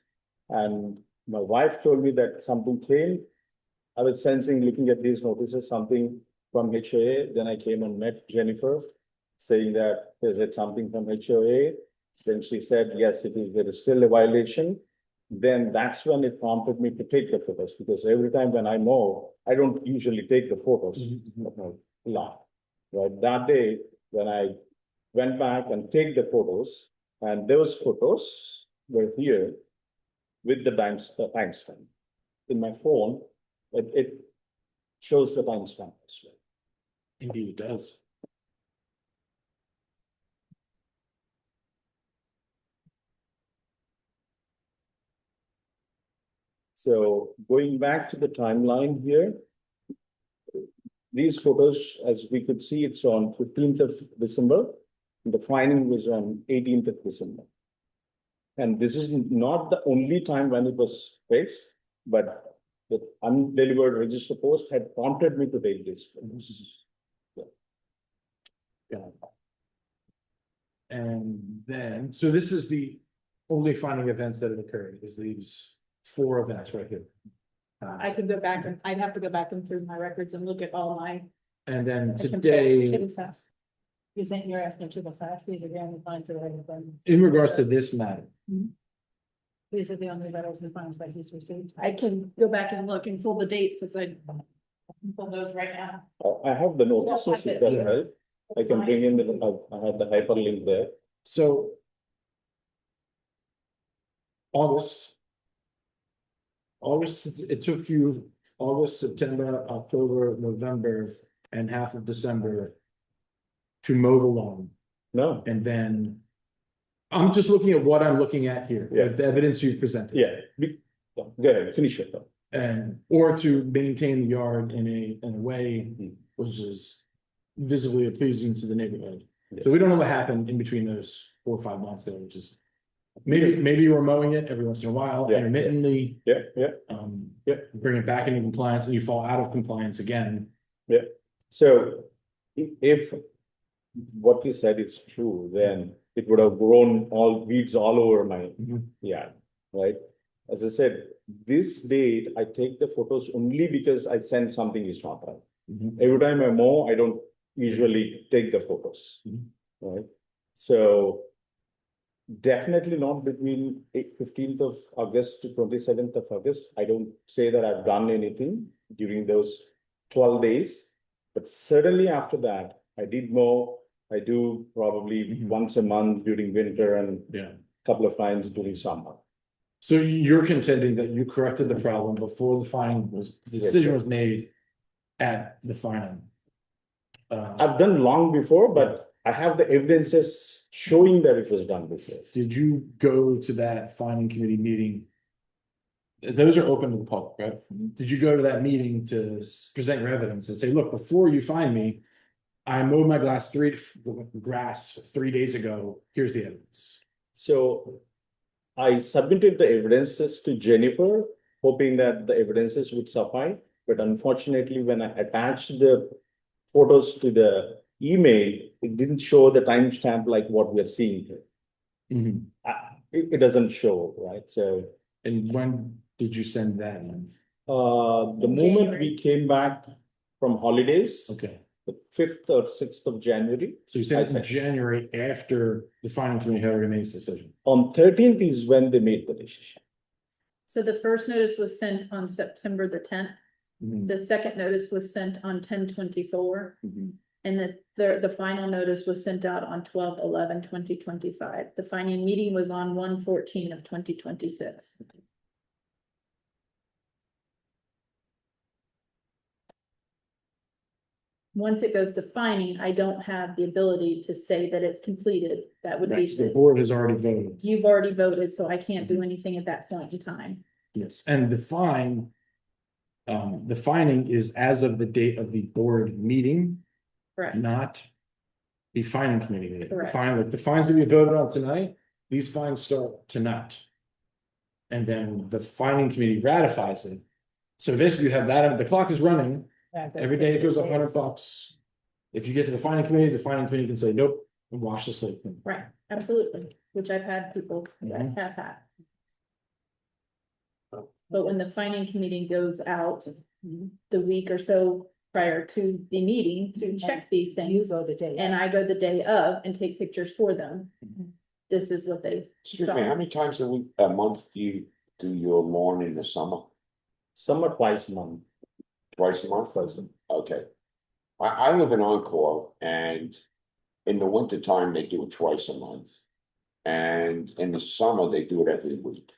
and my wife told me that something came. I was sensing, looking at these notices, something from HOA. Then I came and met Jennifer, saying that is it something from HOA? Then she said, yes, it is. There is still a violation. Then that's when it prompted me to take the photos, because every time when I mow, I don't usually take the photos of my lawn. Right, that day when I went back and take the photos, and those photos were here with the timestamp. In my phone, it shows the timestamp as well. indeed it does. So going back to the timeline here, these photos, as we could see, it's on 15th of December. The fining was on 18th of December. And this is not the only time when it was fixed, but the undelivered register post had prompted me to take this. Yeah. And then, so this is the only finding events that have occurred, is these 4 events right here. I could go back and I'd have to go back and through my records and look at all my. And then I compare it to today, this house. You're asking to this house, these are the only fines that I've done. in regards to this matter, These are the only letters and fines that he's received. I can go back and look and pull the dates, because I can pull those right now. I have the notices, if that help. I can bring in I have the hyperlink there. so. August, it took you August, September, October, November, and half of December to mow the lawn. No, And then I'm just looking at what I'm looking at here, Yeah. the evidence you've presented. go ahead, finish it. And, or to maintain the yard in a way which is visibly pleasing to the neighborhood. Yeah. So we don't know what happened in between those 4 or 5 months there, which is maybe you were mowing it every once in a while, Yeah. intermittently. Yeah. Bring it back into compliance and you fall out of compliance again. So if what you said is true, then it would have grown all weeds all over my yard, right? As I said, this date, I take the photos only because I sense something is not right. Every time I mow, I don't usually take the photos, right? So definitely not between 15th of August to 27th of August. I don't say that I've done anything during those 12 days, but certainly after that, I did mow. I do probably once a month during winter and a couple of times during summer. So you're contending that you corrected the problem before the decision was made at the final. I've done long before, but I have the evidences showing that it was done before. Did you go to that fining committee meeting? Those are open to the public, right? Did you go to that meeting to present your evidence and say, look, before you find me, I mowed my grass 3 days ago, here's the evidence. So I submitted the evidences to Jennifer, hoping that the evidences would suffice. But unfortunately, when I attached the photos to the email, it didn't show the timestamp like what we're seeing here. It doesn't show, right? So. And when did you send that in? The moment we came back from holidays. Okay, The 5th or 6th of January. so you said it's in I said- January after the finance committee had already made its decision. On 13th is when they made the decision. So the first notice was sent on September the 10th. Mhm, The second notice was sent on 10/24. mhm. And the final notice was sent out on 12/11/2025. The final meeting was on 1/14 of 2026. Once it goes to fining, I don't have the ability to say that it's completed. That would Right, be, 'cause the board has already voted. you've already voted, so I can't do anything at that point in time. Yes, and the fine. The fining is as of the date of the board meeting, Correct. not. The fining committee meeting. The Correct. fine, like the fines that we voted on tonight, these fines start tonight. And then the fining committee ratifies it. So basically you have that, the clock is running, every day it goes up $100. If you get to the fining committee can say, nope, and wash the slate clean. Right, absolutely, which I've had people that Mhm. have had. But when the fining committee goes out the week or so prior to the meeting to check these You things, go the day. and I go the day of and take pictures for them. This is what they Excuse me, saw. how many times a month do you do your lawn in the summer? Summer twice a month. Twice a month? Twice a month. Okay. I live in Encore and in the winter time, they do it twice a month. And in the summer, they do it every week.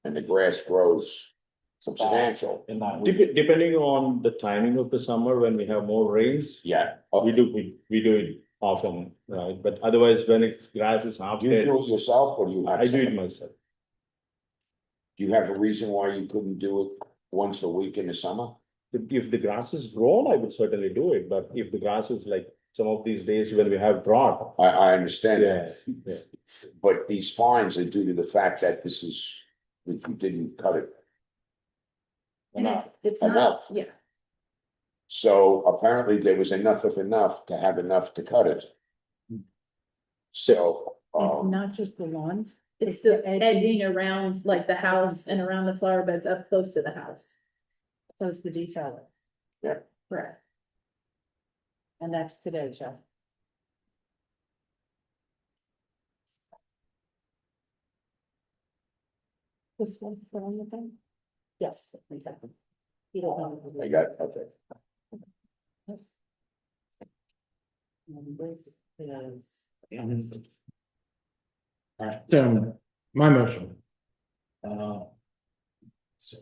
And the grass grows substantial. In that Depending on the timing of the summer, when we have more rains, Yeah. we do it often, right? But otherwise, when it's grass is half Do you dead, do it yourself or do you have? I do it someone? myself. Do you have a reason why you couldn't do it once a week in the summer? If the grass is grown, I would certainly do it, but if the grass is like some of these days when we have drought. I understand Yeah, that, yeah. but these fines are due to the fact that this is, that you didn't cut it. And it's Enough. not, yeah, So apparently there was enough to have enough to cut it. So, It's not just the lawn. it's the edging around like the house and around the flower beds up close to the house. So it's the detailer. Correct. And that's today, Joe. This one for on the thing? Yes, exactly. You don't know. I got, okay. And this is. All right, so my motion. So.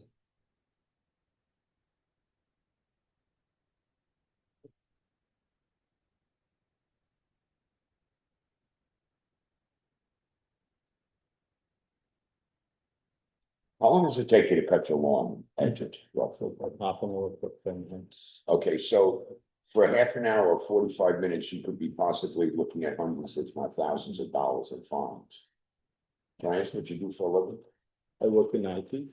How long does it take you to cut your lawn, Edged, roughly? Half an hour for 10 minutes. Okay, so for half an hour or 45 minutes, you could be possibly looking at hundreds, if not thousands of dollars in fines. Can I ask what you do for a living? I work in IT,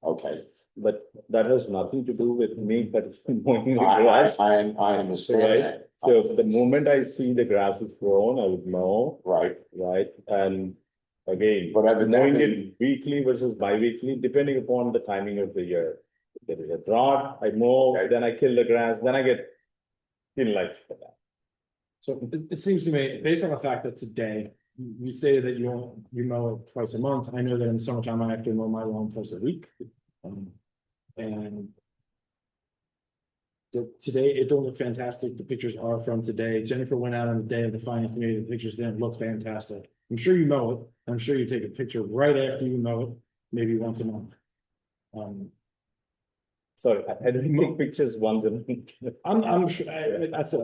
Okay, but that has nothing to do with me, but it's mowing the I grass. understand Right. that. So the moment I see the grass is grown, I would mow, Right, right? And again, But mowing evidently- it weekly versus bi-weekly, depending upon the timing of the year. If there is a drought, I mow, Okay. then I kill the grass, then I get in life for that. So it seems to me, based on the fact that today, you stated that you mow it twice a month. I know that in the summertime, I have to mow my lawn twice a week. And. Today, it don't look fantastic. The pictures are from today. Jennifer went out on the day of the finance committee. The pictures didn't look fantastic. I'm sure you mow it. I'm sure you take a picture right after you mow it, maybe once a month. Sorry, I don't take pictures once a month. I'm sure, I said,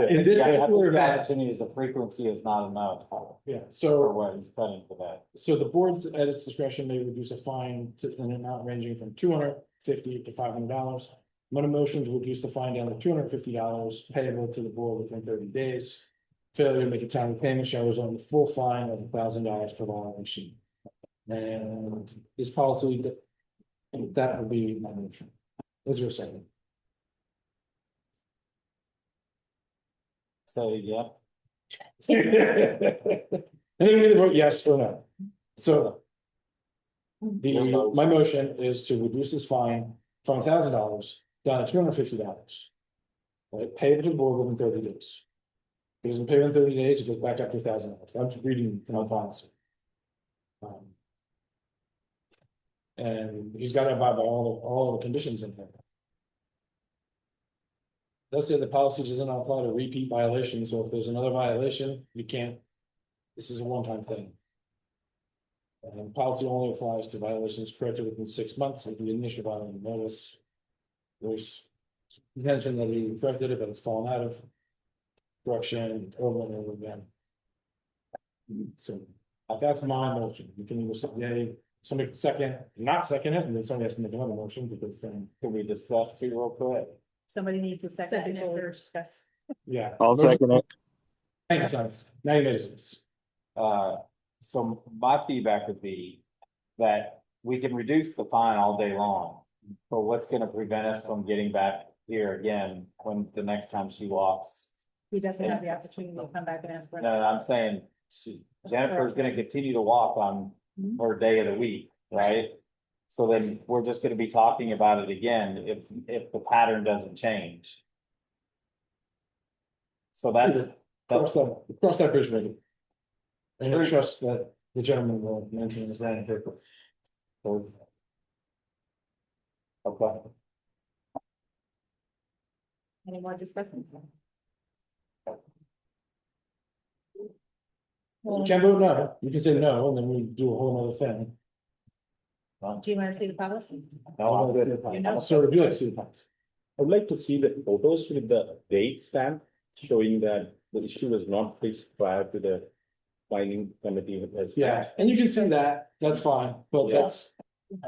In this particular event, opportunities, the frequency is not enough yeah, for so. what he's cutting for that. So the board's at its discretion may reduce a fine to an amount ranging from $250 to $500. I'm gonna motion to reduce the fine down to $250 payable to the board within 30 days. Failure to make a timely payment shall result in a full fine of $1,000 per violation. And this policy, that would be my motion. Is there a second? So, yeah, And then we either vote yes or no. So. My motion is to reduce this fine from $1,000 down to $250. right? Pay it to the board within 30 days. If he doesn't pay within 30 days, it goes back up to $1,000. I'm just reading from my policy. And he's got to abide by all the conditions in there. Let's say the policy does not apply to repeat violations, so if there's another violation, you can't, this is a one-time thing. And policy only applies to violations corrected within 6 months of the initial violation notice. There's mention that he corrected it, but it's fallen out of correction over and over again. So that's my motion. You can either say yay, somebody can second, not second it, and then somebody has to make another motion because then. Can we discuss too real quick? Somebody needs a second Second it before we first. discuss. Yeah. I'll second it. Hang on, now you made this. So my feedback would be that we can reduce the fine all day long. But what's gonna prevent us from getting back here again when the next time she walks? He doesn't have the opportunity to come back and ask for. No, I'm saying Jennifer's gonna continue to walk on her day of the week, right? So then we're just gonna be talking about it again if the pattern doesn't change. So Cross that bridge, maybe. And I trust that the gentleman will maintain his land paper. So. Okay. Any more discussion? You can vote no, you can say no, and then we do a whole nother thing. Do you want to see the policy? No, I'm good. You know. So if you like to see the plans. I'd like to see the photos with the date stamp showing that the issue was not fixed prior to the finding committee. Yeah, and you can see that, that's fine, but Yeah. that's,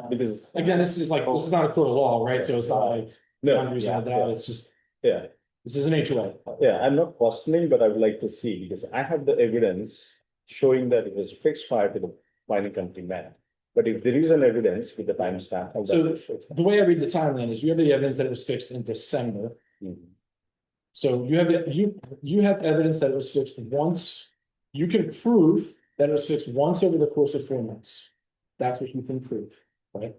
Because, again, this is not a court of law, right? So it's not like, no, I'm using that, it's just, yeah, this is an HOA. yeah, I'm not questioning, but I would like to see, because I have the evidence showing that it was fixed prior to the finding committee met. But if there is an evidence with the timestamp. of that So issue, the way I read the timeline is you have the evidence that it was fixed in December. Mhm. So you have evidence that it was fixed once. You can prove that it was fixed once over the course of 4 months. That's what you can prove, right?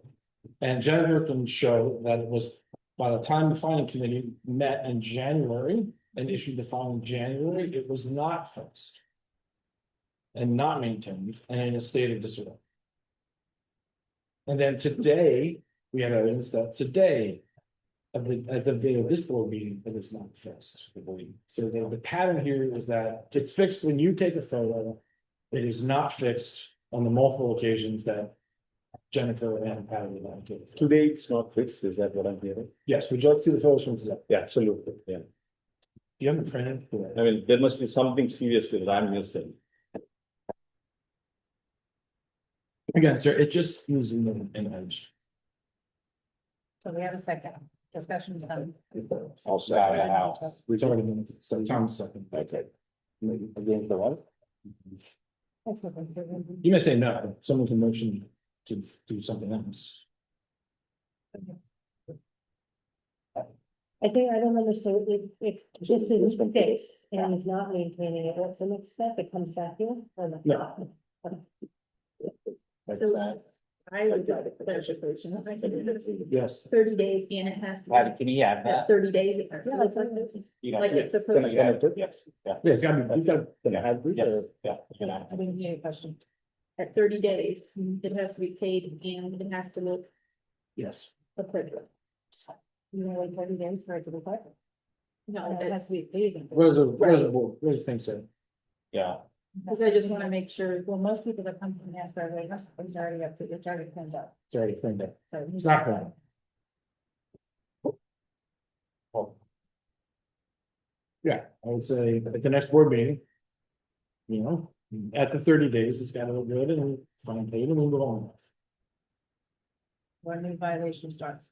And Jennifer can show that it was by the time the finding committee met in January and issued the fine in January, it was not fixed. And not maintained and in a state of disarray. And then today, we have evidence that today, as of the day of this board meeting, it is not fixed, I believe. So the pattern here is that it's fixed when you take a photo. It is not fixed on the multiple occasions that Jennifer and Patty would like to. Today it's not fixed, is that what I'm hearing? Yes, would you like to see the photos from today? Yeah, absolutely, yeah. You haven't printed? I mean, there must be something serious with I'm missing. Again, sir, it just needs an edge. So we have a second. Discussion's done. I'll sell the house. We've already been, so Tom's second. Okay. Against the what? That's okay. You may say no, someone can motion to do something else. I think I don't understand if this is fixed and he's not maintaining it, what's the next step? It comes back here? Or not? No. So I would like a clarification. If I can do this. Yes. 30 days and it has to. Patty, can you add At that? 30 days, it has to Yeah, look it's like like this, You got like it. it's supposed to. Yeah, yes, yeah, Yeah, it's gotta be, you've got, Can I have this? yes, or- yeah. you can add I didn't hear your question. At 30 days, it has to be paid and it has to look yes. appropriate. You know, like 30 days for it to be quick. No, It that- has to be paid. What does the thing say? Yeah, because I just want to make sure, Well, most people that come from ask for a waiver, it's already up to, it's already cleaned up. It's already cleaned up. So. It's not clean. Yeah, I would say at the next board meeting. You know, at the 30 days, it's gotta look good and fine paid and we move on. When new violation starts.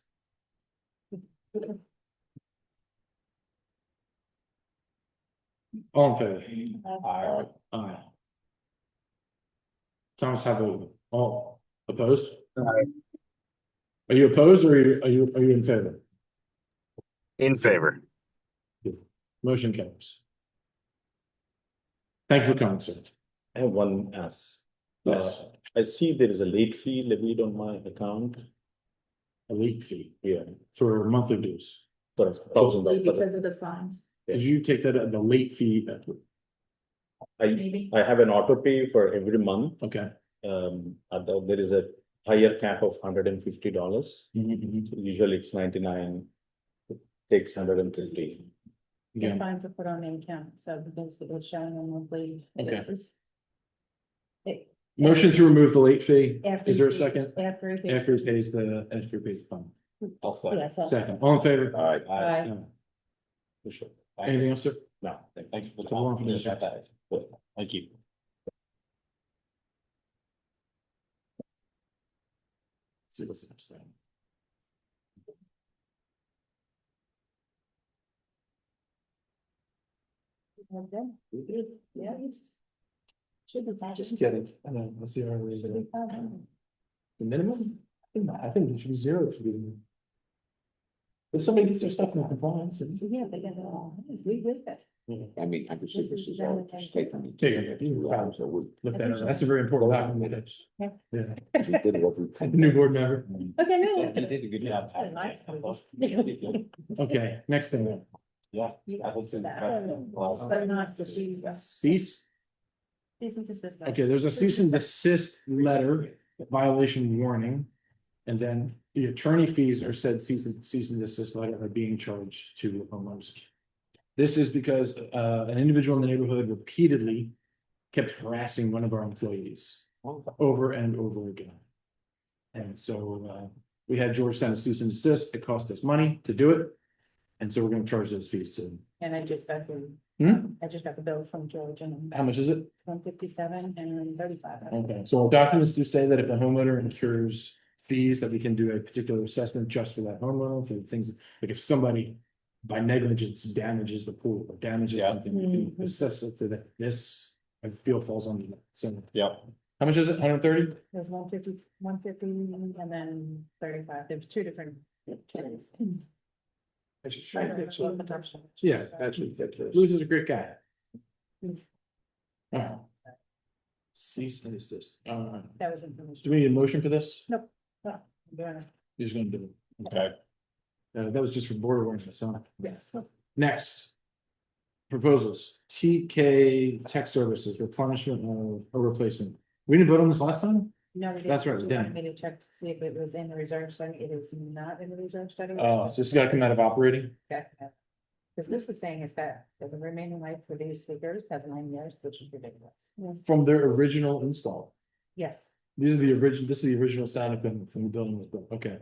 All in favor? I, Aye. Thomas, have a, all opposed? Are you opposed or are you in favor? In favor. Motion carries. Thank you for coming, sir. I have one ask. Yes. I see there is a late fee levied on my account. A late fee Yeah, for monthly dues. for $1,000. Because of the fines, Did you take that at the late fee? maybe. I have an auto pay for every month. Okay. There is a higher cap of $150. Usually it's 99, it takes 150. The Yeah, fines are put on the account, so because it was showing on monthly Okay. basis. It- motion to remove the late fee. after Is there a he pays- second? After. he pays- After he pays the fund. I'll say. Yeah, so- Second, all in favor? All right, Aye. No. For sure. Anything else, sir? No, thanks for the It's a long time. finish. Thank you. Let's see what's next thing. Yeah. Should be fine. Just kidding. I know, let's see how we Should do. be 500. The minimum? I think it should be zero for the. If somebody gets their stuff in compliance. Yeah, they got it all. We with that. I mean, I can see this is all just taking. Take it. 2 hours a week. Look that up. That's a very important document. Yeah. Yeah. We did it every- New board member. Okay, Yeah, no. you did a good job. Okay, next thing. Yeah. You I got hope so. that. But not to see. Cease. Cease and desist. Okay, there's a cease and desist letter, violation warning. And then the attorney fees are said cease and desist letter are being charged to homeowners. This is because an individual in the neighborhood repeatedly kept harassing one of our employees over and over again. And so we had George send a cease and desist. It cost us money to do it. And so we're gonna charge those fees to. And I just got the, Hmm? I just got the bill from George and How much is it? 157 and 35. Okay, so our documents do say that if a homeowner incurs fees, that we can do a particular assessment just for that homeowner, for things, like if somebody by negligence damages the pool or damages Yeah. something, we can assess it to that. This, I feel falls under that. So Yeah. How much is it? 130? It was 150, and then 35. There was two different. charges. Yeah, That's ridiculous. Louis is a great guy. Mm. Alright. Cease and desist. That was information. Do we need a motion for this? No, I'm doing it. He's gonna do it. Okay. That was just for board awareness, huh? Yes. Next. Proposals, TK Tech Services, replenishment or replacement. We didn't vote on this last time? No, we didn't. That's right, we You didn't. wanted me to check to see if it was in the reserve study. It is not in the reserve study. Oh, so this gotta come out of operating? Because this is saying is that the remaining life for these speakers has 9 years, which is ridiculous. From their original install. Yes. These are the original, this is the original sound equipment from the building was built, okay.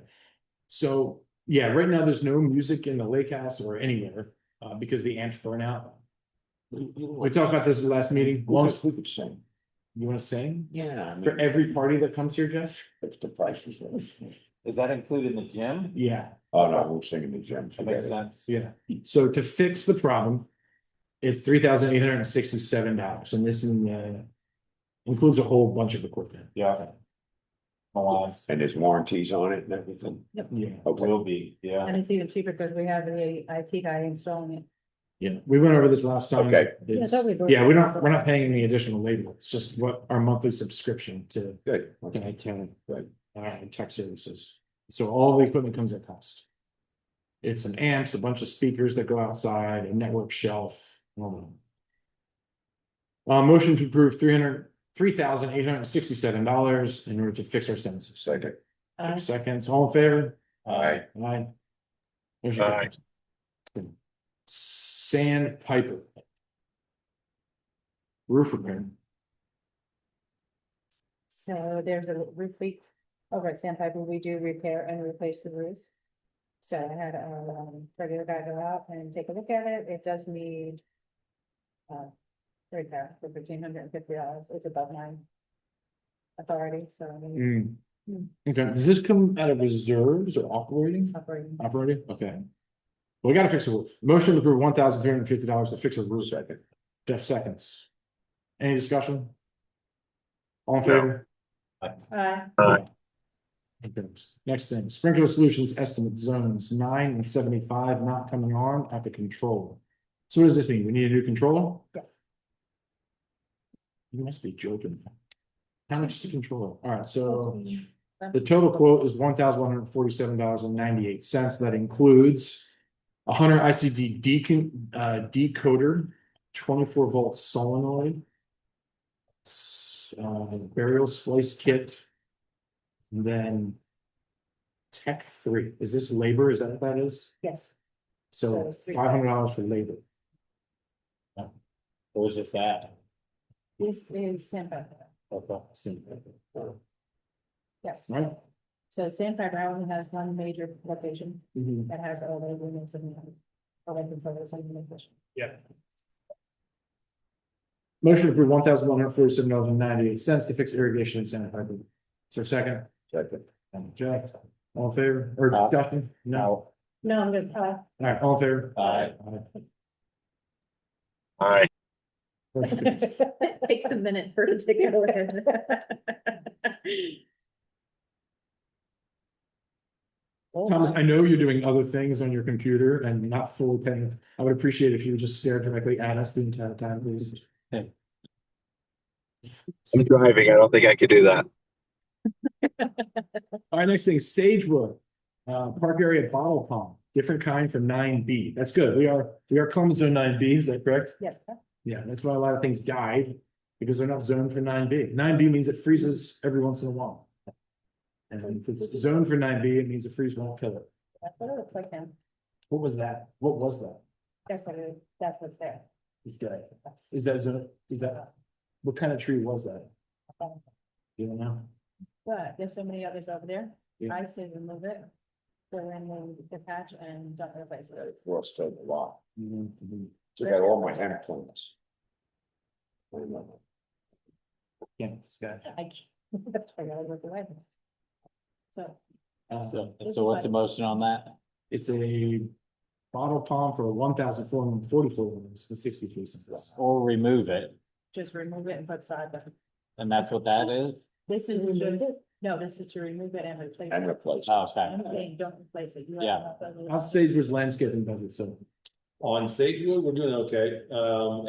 So, yeah, right now there's no music in the lake house or anywhere, because the amps burn out. We talked about this in the last meeting. We could sing. You wanna sing? Yeah. I mean, For every party that comes here, Jeff? If the price is. Is that included in the gym? Yeah. Oh, no, we'll sing in the gym. That makes Forget it. sense. Yeah, so to fix the problem, it's $3,867, and this includes a whole bunch of equipment. Yeah. Alas, And there's warranties on it and everything. Yeah, Okay. will be, yeah. And it's even cheaper because we have the IT guy installing it. yeah, we went over this last time. Okay. It's- Yeah, I thought we voted Yeah, on this. we're not paying any additional labor, it's just what our monthly subscription to Good. Okay. IT, tech services. So all the equipment comes at cost. It's an amps, a bunch of speakers that go outside, a network shelf. all that. Motion to approve $3,867 in order to fix our sound system. Second. Jeff seconds, all in favor? Aye. Aye. There's your Aye. Sandpiper. Roof repair. So there's a roof leak over at Sandpiper. We do repair and replace the roofs. So I had a regular guy go out and take a look at it. It does need repair for $1,550. It's above my authority, so I mean, Okay, does this come out of reserves or operating? operating. Operating, okay. Well, we gotta fix the roof. Motion to approve $1,350 to fix a roof. Second. Jeff seconds. Any discussion? All in favor? Okay. Next thing, sprinkler solutions estimate zones 9 and 75 not coming on at the controller. So what does this mean? We need a new controller? Yes. You must be joking. How much is the controller? All right, so the total quote is $1,147.98. That includes a Hunter ICD decoder, 24-volt solenoid. Burial splice kit. And then Tech 3. Is this labor? Is that what that is? Yes. So it's three $500 for labor. Where's this at? This is sandpaper. Okay. Yes. Right? So sandpaper only has one major location Mhm. that has all the units in it. All the components in the location. Yeah. Motion to approve $1,147.98 to fix irrigation and sandpaper. Is there a second? Second. Thank you, Jeff, all in favor, or discussion? No. No, I'm good. All right, all in favor? Aye. All right. Motion carries. It takes a minute for it to go in. Thomas, I know you're doing other things on your computer and not fully paying. I would appreciate if you would just stare directly at us the entire time, please. I'm driving. I don't think I could do that. All right, next thing, Sagewood, park area bottle pump, different kind for 9B. That's good. We are Columbus zone 9B, is that correct? Yes. Yeah, that's why a lot of things died, because they're not zoned for 9B. 9B means it freezes every once in a while. And if it's zoned for 9B, it means the freeze won't kill it. That's what it looks like now. What was that? What was that? That's what it is. That's what's there. It's dead. Is that zone, what kind of tree was that? You don't know? But there's so many others over there. Yeah. I say remove it. Fill in the patch and don't replace it. It frost a lot. Mhm. Took out all my hemp plants. I don't know. Yeah, Scott. I can't. I gotta look away. So. So what's the motion on that? It's a bottle pump for 1,444 lumens and 63 cents. Or remove it, Just remove it and put side button. and that's what that is? This is Remove just, it? no, this is to remove it and replace And it. replace. Oh, I'm okay. saying don't replace it. You have Yeah. enough of it. How's Sagewood's landscaping budget? So On Sagewood, we're doing okay.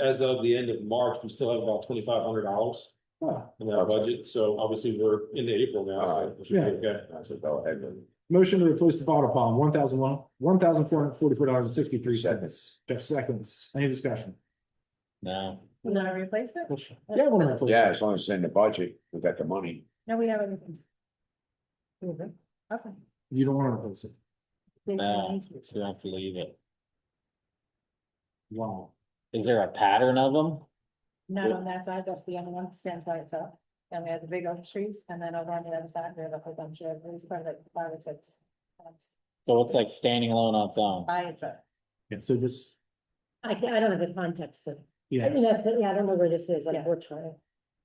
As of the end of March, we still have about $2,500 in our budget. So obviously we're into April now, so we should be okay. That's what go ahead and. motion to replace the bottle pump, $1,444.63. Jeff seconds. Any discussion? No. You wanna replace it? Yeah, I want to replace Yeah, it. as long as it's in the budget, we got the money. No, we have everything. Okay. You don't want to replace it. No, you have to leave it. Wow. Is there a pattern of them? Not on that side, that's the only one that stands by itself. And we have the big oak trees, and then over on the other side, we have a whole bunch of, there's probably like 5 or 6. So it's like standing alone on its own. By itself. Yeah, so this, I don't have the context of, I yes. mean, yeah, I don't know where this is, Yeah. unfortunately.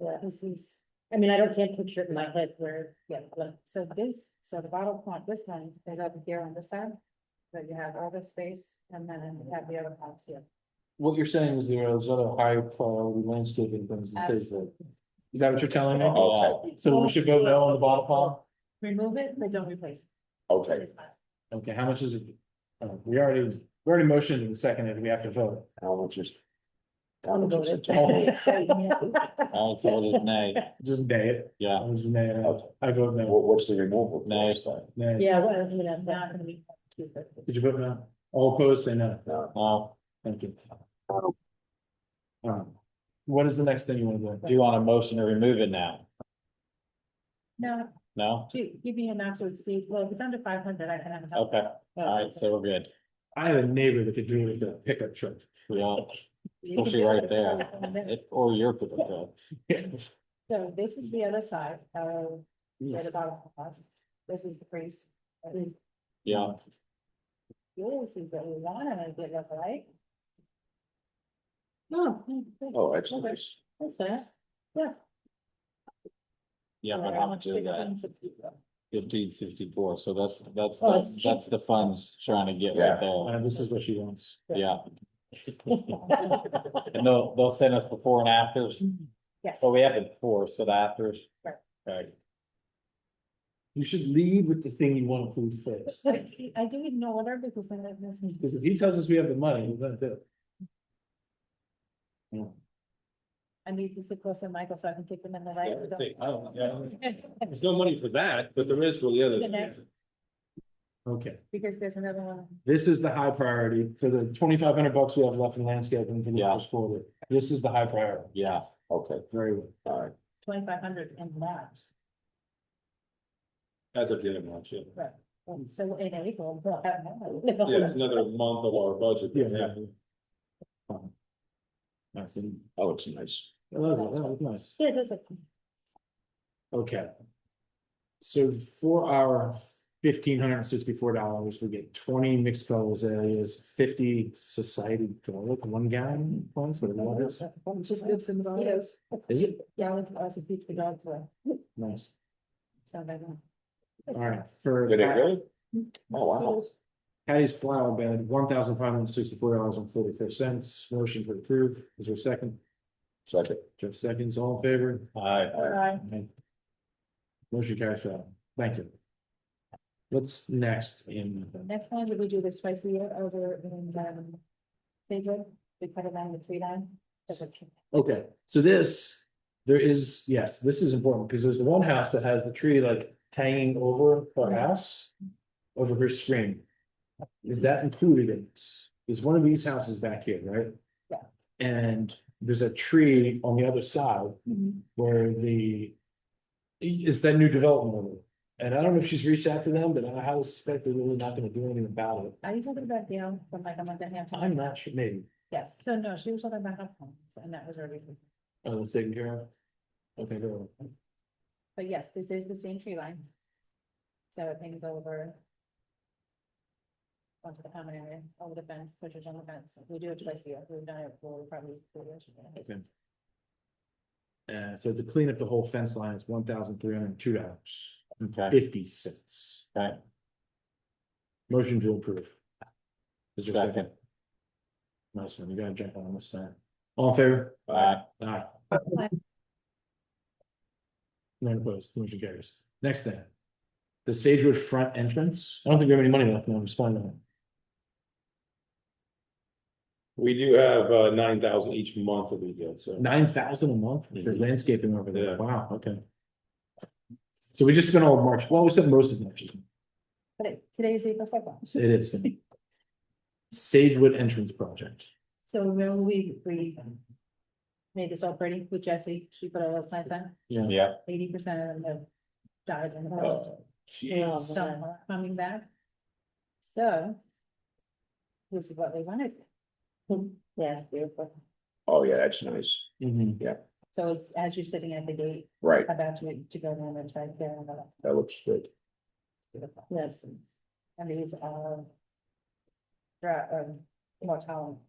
Yeah, This is, I mean, can't picture it in my head where, yeah, look, so the bottle plant, this one is over here on this side. So you have all this space, and then you have the other parts here. What you're saying is there are those other high priority landscaping things that says that. Is that what you're telling me? Okay, So we should vote no on the bottle pump? Remove it, but don't replace it. okay. It's fine. Okay, how much is it? We already motioned and seconded, we have to vote. How much is? I'm voted. Oh, so it is nay. Just nay it. Yeah. I'm just nay it. I vote no. What's the removal? No. cost then? Nay. Yeah, well, I was gonna It's ask not that. gonna be cheaper. Did you vote no? All opposed, say no. No, Oh, Thank you. What is the next thing you want to do do? you want a motion to remove it now? No, No? give me a not to exceed, well, if it's under 500, I can have it. Okay, all right, so we're good. I have a neighbor that could do it with a pickup truck. Yeah, especially right there. Or your pickup truck. So this is the other side of where the bottom was. This is the crease. Yeah, This is what we want, and I did look right. oh, that's Okay. nice. That's fast. Yeah. yeah, but how much is that? 1564, so that's Oh, it's that's the funds trying to get right there, This is what she wants. yeah. And they'll send us before and afters, Yes. well, we have it before, so the afters. Right. Okay. You should lead with the thing you want to prove first. I do it in order because then it doesn't. Because if he tells us we have the money, we're gonna do it. Yeah. I need to sit close to Michael so I can kick them in the right. Yeah, I don't- yeah, There's no money for that, but there is for the other. The next. Okay, Because there's another one. this is the high priority for the $2,500 we have left in landscaping for the Yeah. first quarter. This is the high priority. Yeah, Okay, Very well. all right. 2,500 in March. As of the end of March, yeah. Right. So in April, we'll have more. Yeah, it's another month of our budget. Yeah. Nice. And Oh, it's nice. that was nice. Yeah, there's a. Okay. So for our $1,564, we get 20 mixed color azaleas, 50 society garlic, 1 gallon plants, whatever that is. Just good for mosquitoes. Is it? Yeah, it also keeps the dogs away. Nice. So they don't. All right, for Did it really? Oh, wow. Mosquitoes. Patty's flower bed, $1,564.44. Motion to approve. Is there a second? Second. Jeff seconds, all in favor? I, Right. Motion carries for that. Thank you. What's next in? The next one, we do this twice a year over in, Faywood. We cut it down the tree line. There's a tree. Okay, so there is, yes, this is important because there's the one house that has the tree like hanging over her house, over her screen. Is that included in this? Is one of these houses back here, right? Yeah. And there's a tree on the other side where it's that new development over there. And I don't know if she's reached out to them, but I highly suspect they're really not gonna do anything about it. Are you talking about Dale from like a month and a half? I'm not sure, maybe. Yes, so no, she was talking about her home, and that was already. Oh, it's taken care of? Okay, very well. But yes, this is the same tree line. So it hangs over. Onto the common area, over the fence, pushes on the fence. We do it twice a year. We've done it for probably 4 years. Okay. So to clean up the whole fence line, it's $1,302.50. okay, okay, Motion to approve. Is there a second, Nice one, you gotta jump on this time. All in favor? I, Aye. None opposed, motion carries. Next thing. The Sagewood front entrance. I don't think we have any money left now, I'm responding to We do have 9,000 each month that we get, so. that. 9,000 a month for Mhm. landscaping over there. Yeah. Wow, okay. So we just spent all of March, well, we spent most of March. But today is April 2nd. It is. Sagewood entrance project. So when we made this all pretty with Jessie, she put all those plants on, yeah, 80% of them have died in the frost. Jeez. Some are coming back. So. This is what they wanted. Yes, beautiful. Oh, yeah, that's nice. Mhm. So it's as you're sitting at the gate, Right, about to go down, it's right there. that looks good. Beautiful. Yes. And these are. More tolerant.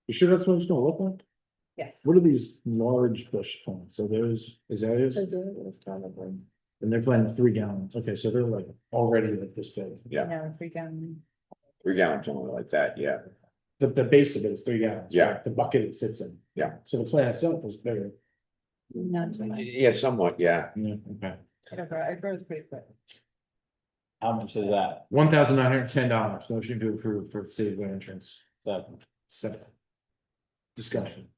You sure that's what it's gonna look like? Yes. What are these large bush plants? So there's azaleas It's probably. and they're planting 3 gallons. Okay, so they're like already like this big. Yeah. No, 3 gallon. 3 gallons, something like that, yeah. The base of it is 3 gallons. Yeah. right? The bucket it sits in. Yeah. So the plant itself is bigger. Not too much. Yeah, somewhat, yeah. Yeah, okay. It grows pretty quick. how much is that? $1,910. Motion to approve for the Sagewood entrance. Second, Second. Discussion.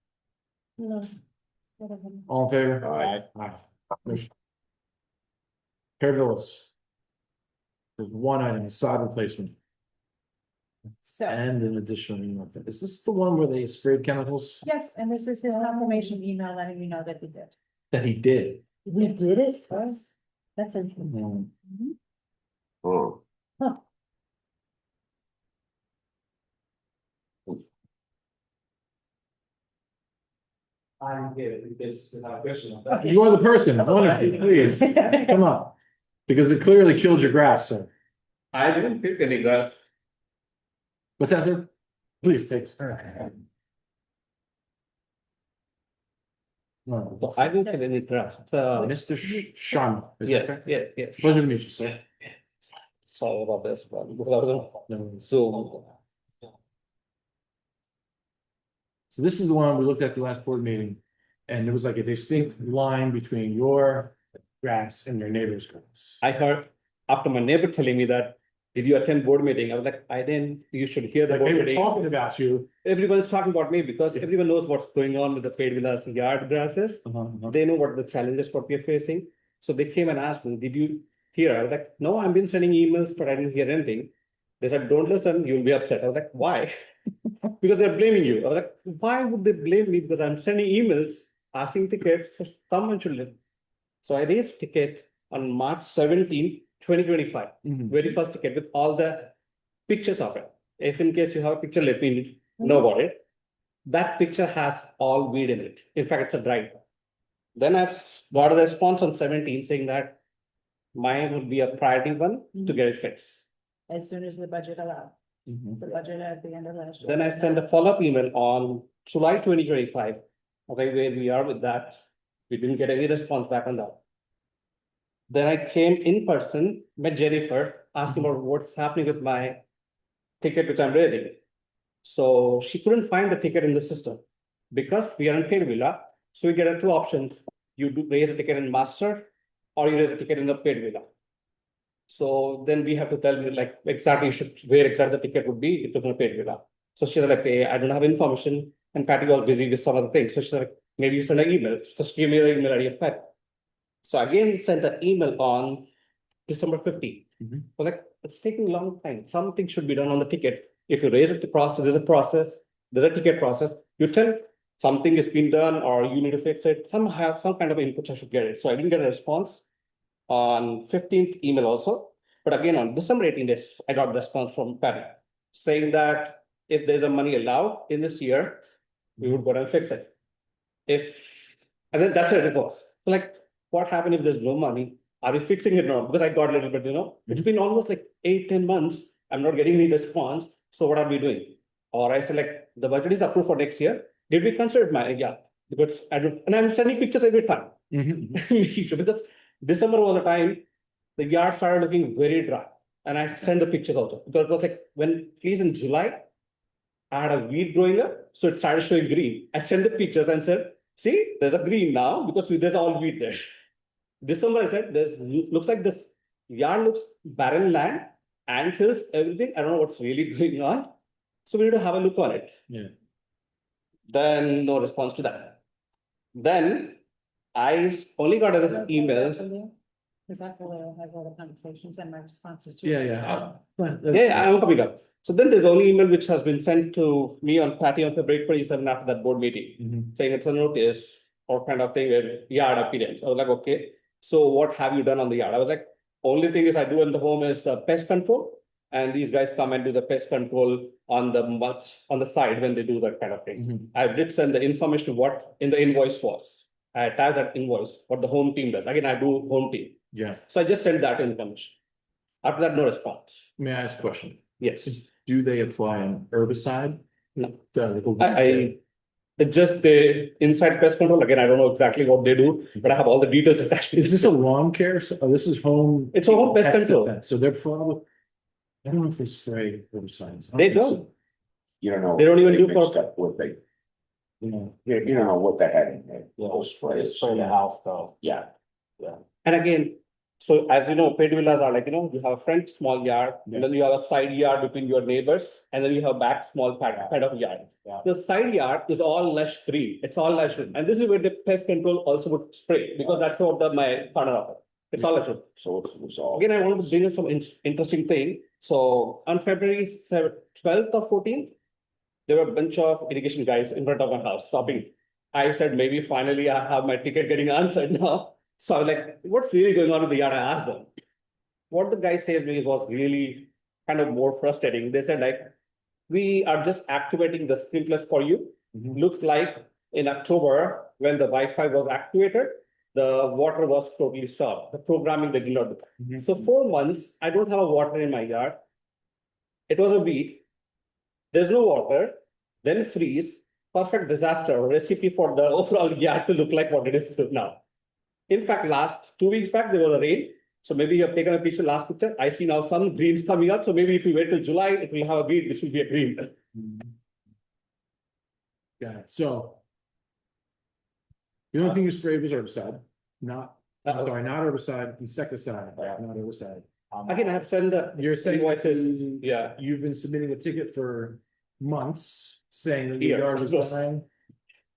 No. All in favor? Aye. Aye. Motion. Pear Villas. There's one item, sod replacement So, and an additional email. Is this the one where they sprayed chemicals yes, and this is his confirmation email letting you know that he did. that he did? We did it? Yes. That's interesting. Oh, I'm here, because without question. You are the person, wonderful, please, come on. Because it clearly killed your grass, sir. I didn't pick any grass. What's that, sir? Please take. No, So I didn't get any grass. Mr. Sharma. is that correct? yes. Pleasure to meet you, sir. Sorry about this, but because I was No. on Zoom. So this is the one we looked at the last board meeting, and there was like a distinct line between your grass and your neighbor's grass. I heard after my neighbor telling me that, did you attend board meeting? I was like, I didn't, you should hear the Like board they were meeting. talking about you. Everyone is talking about me because everyone knows what's going on with the paid villas yard grasses. They know what the challenges what we are facing. So they came and asked me, did you hear? I was like, no, I've been sending emails, but I didn't hear anything. They said, don't listen, you'll be upset. I was like, why? Because they're blaming you. I was like, why would they blame me? Because I'm sending emails, asking tickets, so someone should live. So I raised ticket on March 17, 2025, very first ticket with all the pictures of it. If in case you have a picture, let me know about it. That picture has all weed in it. In fact, it's a dry. Then I've got a response on 17 saying that mine would be a priority one to get it fixed. As soon as the budget allowed, the budget at the end of last year. Then I sent a follow-up email on July 2025. Okay, where we are with that. We didn't get any response back on that. Then I came in person, met Jennifer, asking about what's happening with my ticket, which I'm raising. So she couldn't find the ticket in the system because we are in paid villa. So we get two options. You do raise a ticket in master or you raise a ticket in the paid villa. So then we have to tell you like exactly where exactly the ticket would be. It was in a paid villa. So she was like, hey, I don't have information. And Patty was busy with some other things. So she's like, maybe you send an email. So she gave me the email ID of Patty. So again, sent an email on December 15th. But like, it's taking a long time. Something should be done on the ticket. If you raise it, the process, there's a process, there's a ticket process. You tell something is being done or you need to fix it. Some kind of input, I should get it. So I didn't get a response on 15th email also. But again, on December 18th, I got a response from Patty saying that if there's a money allowed in this year, we would go and fix it. And then that's it was. So like, what happened if there's no money? Are we fixing it now? Because I got a little bit, it's been almost like 8-10 months. I'm not getting any response. So what are we doing? Or I said like, the budget is approved for next year. Did we consider it? Yeah, because and I'm sending pictures every time. Because December was a time the yard started looking very dry. And I sent the pictures also. Because it was like when at least in July, I had a weed growing up. So it started showing green. I sent the pictures and said, see, there's a green now because there's all weed there. December, I said, looks like this yard looks barren land, anthills, everything. I don't know what's really going on. So we need to have a look on it. Yeah. Then no response to that. Then I only got an email. Is that the way I have all the conversations and my responses to? Yeah. I'm coming up. So then there's only email which has been sent to me on Patty on February 27 after that board meeting, saying it's a notice or kind of thing where yard appearance. I was like, okay, so what have you done on the yard? I was like, only thing is I do in the home is the pest control. And these guys come and do the pest control on the side when they do that kind of thing. I did send the information what in the invoice was. I attached that invoice, what the home team does. Again, I do home team. Yeah. So I just sent that information. After that, no response. May I ask a question? Yes. Do they apply an herbicide? No. I It's just the inside pest control. Again, I don't know exactly what they do, but I have all the details attached. Is this a lawn care? This is home. It's a home pest control. Defense. So they're probably, I don't know if they spray herbicides. They don't. You don't know. They don't even they do mixed for- up what they, You you don't know what they had in there. They'll spray it. Spray the house though. Yeah. And again, so as you know, paid villas are like, you have a front small yard, and then you have a side yard between your neighbors, and then you have back small kind of yard. Yeah. The side yard is all lush green. It's all lush green. And this is where the pest control also would spray, because that's what my partner offered. It's all lush green. So it was all. Again, I wanted to bring up some interesting thing. So on February 12th or 14th, there were a bunch of irrigation guys in front of my house stopping. I said, maybe finally I have my ticket getting answered now. So I was like, what's really going on with the yard? I asked them. What the guy said to me was really kind of more frustrating. They said like, we are just activating the sprinklers for you. Looks like in October, when the Wi-Fi was activated, the water was totally stopped. The programming they did not do. So 4 months, I don't have a water in my yard. It was a week. There's no water, then freeze, perfect disaster, recipe for the overall yard to look like what it is now. In fact, last 2 weeks back, there was a rain. So maybe you have taken a picture, last picture. I see now some greens coming up. So maybe if you wait till July, it will have a green, which will be a green. Got it. So the only thing you sprayed was herbicide, not herbicide, insecticide, not herbicide. Again, I have sent the You're saying invoices. Yeah. You've been submitting a ticket for months saying that your Yeah. yard was dying.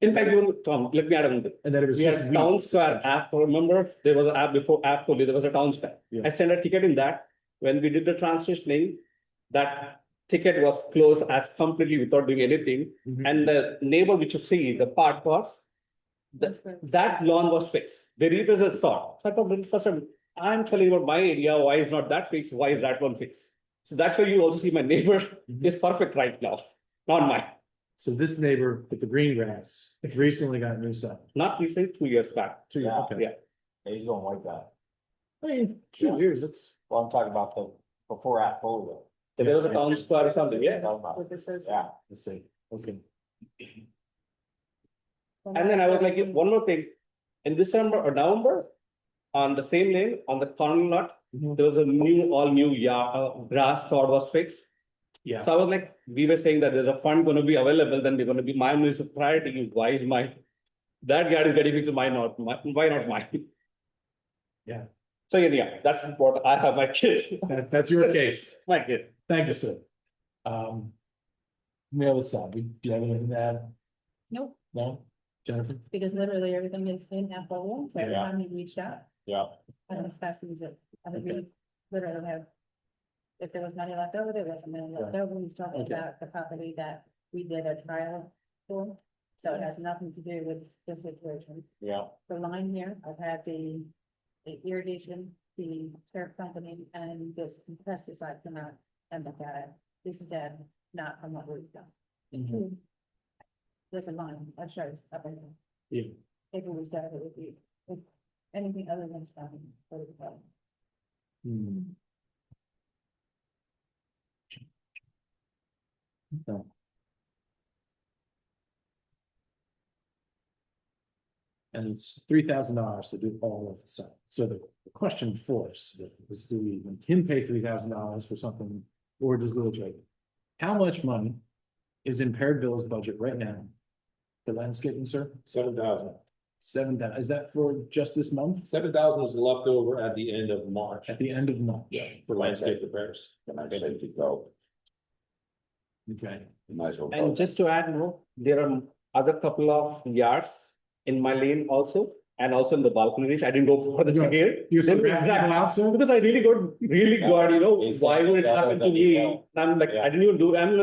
In fact, Tom, let me add on this. And then it was We just had Town weeks, Square app, remember, there was an app before app fully, there was a Town Square. Yeah. I sent a ticket in that, when we did the transitioning, that ticket was closed as completely without doing anything. Mhm. And the neighbor which you see, the part was, that lawn was fixed. They replaced the thought. So I thought, first time, I'm telling about my area, why is not that fixed, why is that one fixed? So that's why you also see my neighbor Mhm. is perfect right now, not mine. So this neighbor with the green grass recently got a new sign. Not recent, 2 years back. Okay. Yeah. He's going like that. I mean, 2 years, it's. Well, I'm talking about the before app polio. There was a Town Square or something, yeah. With the social. Yeah. Let's see, okay. And then I was like, one more thing, in December or November, on the same lane, on the corner lot, Mhm. there was a all new grass sod was fixed. Yeah, So I was like, we were saying that there's a fund gonna be available, then we're gonna be, mine is a priority, why is mine? That yard is getting fixed, why not mine? Yeah. So yeah, that's what I have my kids, that's your case. my kid. Thank you, sir. On the other side, do you have anything to add? Nope, No? Jennifer? because literally everything is in Apple, so every Yeah. time we reached out, Yeah. and as fast as it, I mean, Okay. we literally have. If there was money left over, there wasn't money left over, we still Okay. about the property that we did a trial for. So it has nothing to do with this situation. Yeah. The line here, I've had the irrigation, the turf company, and this pesticide come out and look at it. This is dead, not from what we've done. Mhm. There's a line that shows up in there. Yeah. If it was dead, it would be, if anything other than spawning, it would be fine. Hmm. No. And it's $3,000 to do all of the site. So the question for us is, do we make him pay $3,000 for something, or does the village? How much money is in Perryville's budget right now for landscaping, sir? 7,000. 7,000, is that for just this month? 7,000 is left over at the end of March. At the end of March? Yeah, for landscape repairs. Then I say to go, Okay, you might as well go. And just to add more, there are other couple of yards in my lane also, and also in the balcony reach. I didn't go for the You're- here. you're Then surrounding exact- people out, sir? Because I really got, It's why like would it that happen was to a me? deal. I'm like, Yeah. I didn't even do, I'm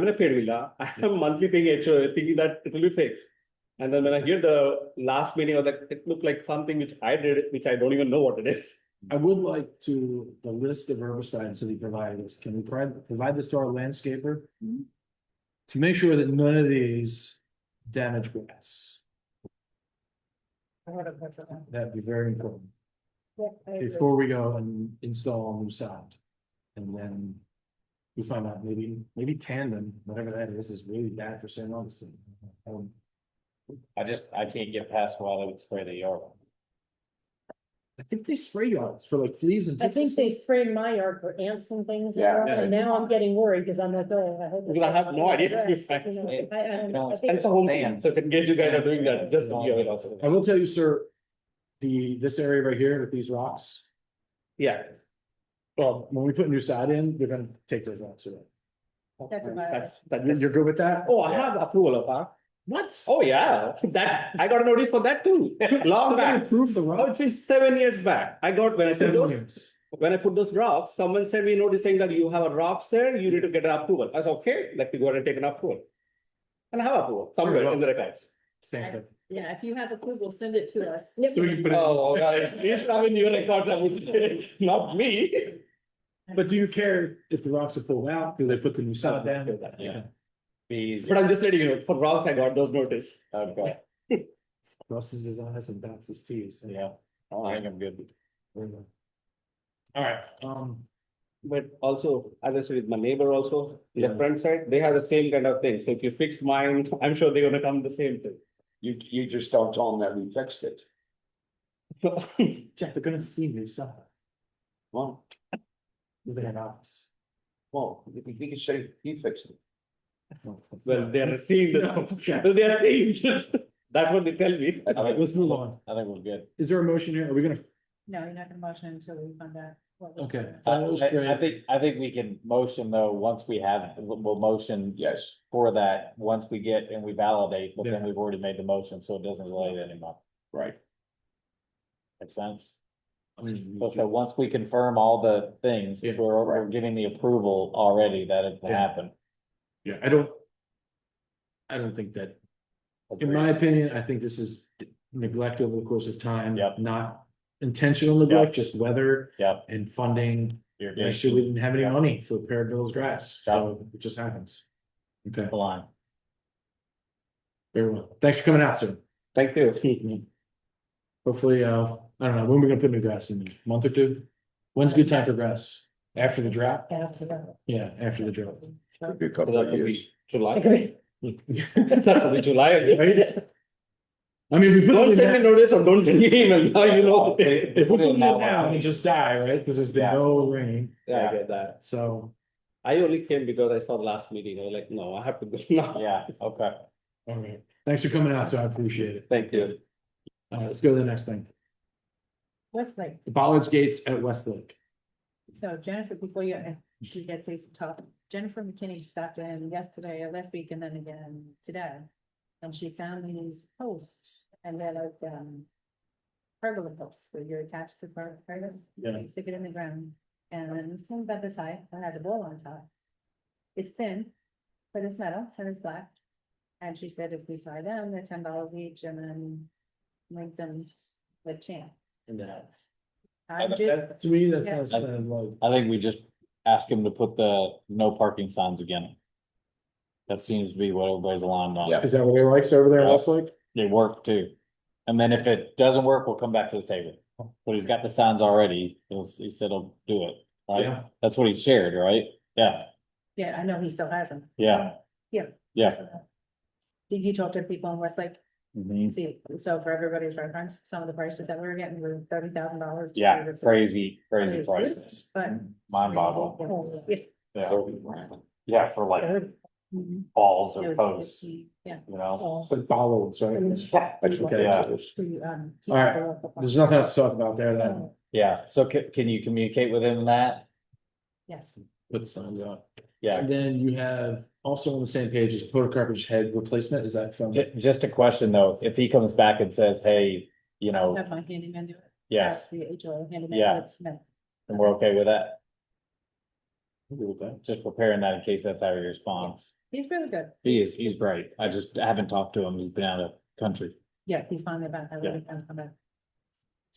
in a paid villa. I am monthly paying HOA, thinking that it will be fixed. And then when I hear the last meeting, I was like, it looked like something which I did, which I don't even know what it is. I would like to, the list of herbicides that he provided us, can we provide this to our landscaper? To make sure that none of these damage grass, I would have put it on. that'd be very important, Yeah, I agree. before we go and install a new sod. And then we find out maybe tandem, whatever that is really bad for St. Augustine. I can't get past why they would spray the yard. I think they spray yards for like fleas and I ticks. think and they stuff. sprayed my yard for ants and things, Yeah. and now I'm getting worried, because I'm like, oh, I hope. Because I have no idea if I- You know, It- I And think it's a home thing, so if in case you guys are doing that, just to be aware also. I will tell you, sir, this area right here with these rocks, Yeah. well, when we put new sod in, they're gonna take those rocks away. That's a That's, You're good with that? oh, I have approval of that. What? Oh, yeah, that, I got a notice for that too, long Somebody back. approved the Oh, rocks? it's been 7 years back. I got, when I put 7 those, years. when I put those rocks, someone sent me a notice saying that you have a rocks there, you need to get an approval. I said, okay, let me go ahead and take an approval. And I have approval somewhere in the records. Stanford. Yeah, if you have approval, send it to us. So we can put it. Oh, guys, please come in your records, I would say, not me. But do you care if the rocks are pulled out? Do they put the new sod down? Yeah. Be easier. But I'm just letting you know, for rocks, I got those notice. Okay, Crosses his eyes and dots his T's. yeah, I think I'm good. All right, But also, as I said, with my neighbor also, Yeah. the front side, they have the same kind of thing. So if you fix mine, I'm sure they're gonna come the same thing. You just don't tell them that we fixed it. Jeff, they're gonna see new sod. Well, They have rocks. we can say he fixed it. Well, they're seeing No, the, okay. they're seeing, that's what they tell me. All right, let's move on. I think we're good. Is there a motion here? Are we gonna, No, you're not gonna motion until we find out. Okay. I think we can motion though, once we have, we'll motion Yes, for that, once we get and we validate, but then Yeah. we've already made the motion, so it doesn't delay it anymore. right. Make sense? I mean, So once we confirm all the things, Yeah, we're giving the approval already that it can Yeah. happen. yeah, I don't think that, in my opinion, I think this is neglect over the course of time. Yep. Not intentional neglect, just weather Yep. and funding. Last year, we Irrigation, didn't have any Yep. money for Parrot Ville's grass, so it just happens. Okay, the line. very well. Thanks for coming out, sir. Thank you. Hopefully, I don't know, when we're gonna put new grass in, a month or two? When's a good time for grass? After the drought? After that. Yeah, after the drought. Could be a So couple that of could years. be July. Right? That could be July again. I mean, if we put Don't it send me in notice or don't send me email, now you know. if we put it in now, now, and just die, right? Because there's been Yeah. no rain, Yeah, I get that. so, I only came because I saw the last meeting, I was like, no, I have to go now. Yeah, okay. all right. Thanks for coming out, so I appreciate it. Thank you. Let's go to the next thing. Westlake. The Bollard's Gates at Westlake. So Jennifer, before you get to talk, Jennifer McKinney stopped in yesterday or last week and then again today. And she found these posts and they're like, pergola posts where you're attached to pergola. Yeah. You stick it in the ground and then it's about this height and has a ball on top. It's thin, but it's metal and it's black. And she said if we buy them, they're $10 each and then link them with Champ. I'm just, To me, that Yeah. sounds kind of like, I think we just ask him to put the no parking signs again. That seems to be what everybody's aligned on. Yeah. is that what he likes over there in Yeah. Westlake? They work too. And then if it doesn't work, we'll come back to the table. But he's got the signs already. He said he'll do it, right? Yeah. That's what he shared, right? Yeah, yeah, I know he still has them. yeah. Yeah. Yeah. Did you talk to people in Westlake? Mhm. See, so for everybody's reference, some of the prices that we were getting were $30,000. Yeah, crazy prices. But. Mind boggling. Yeah. Yeah, yeah, for like Mhm. balls It or was posts, 50, yeah. you know? Like bollards, right? That's what Okay. that is. To, keep All right. the local There's farm. nothing else to talk about there then. Yeah, so can you communicate with him that? Yes, Put the signs out. Yeah, And then you have also on the same page is Porter Carpenter's head replacement. Is that from? just a question though, if he comes back and says, hey, you I'll know, have my handyman do it. yes, The HO handyman. Yeah. that's Smith. and we're okay with that? I'll go with that. Just preparing that in case that's how he responds. He's really good. He's great. I just haven't talked to him. He's been out of country. Yeah, he's finally back. I really kind of come back.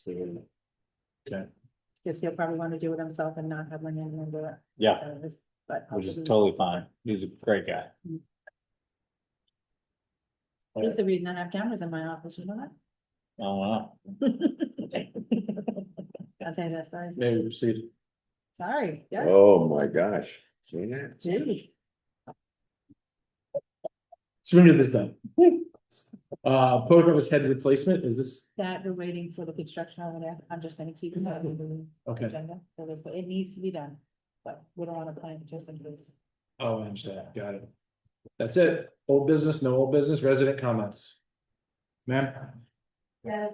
Okay. Because he'll probably want to do it himself and not have my handyman do it. Yeah, So this- But. which is totally fine. He's a great guy. He's the reason I have cameras in my office, you know that? I don't know. I'll tell you that story. Maybe proceed. Sorry, yeah. Oh, my gosh. See that? Dude. So we're gonna get this done. Porter Carpenter's head replacement, is this? That we're waiting for the construction over there. I'm just gonna keep it on the Okay. agenda. So it needs to be done, but we don't want to plan just in case. Oh, I understand. Got it. That's it. Old business, no old business, resident comments. Ma'am? Yes.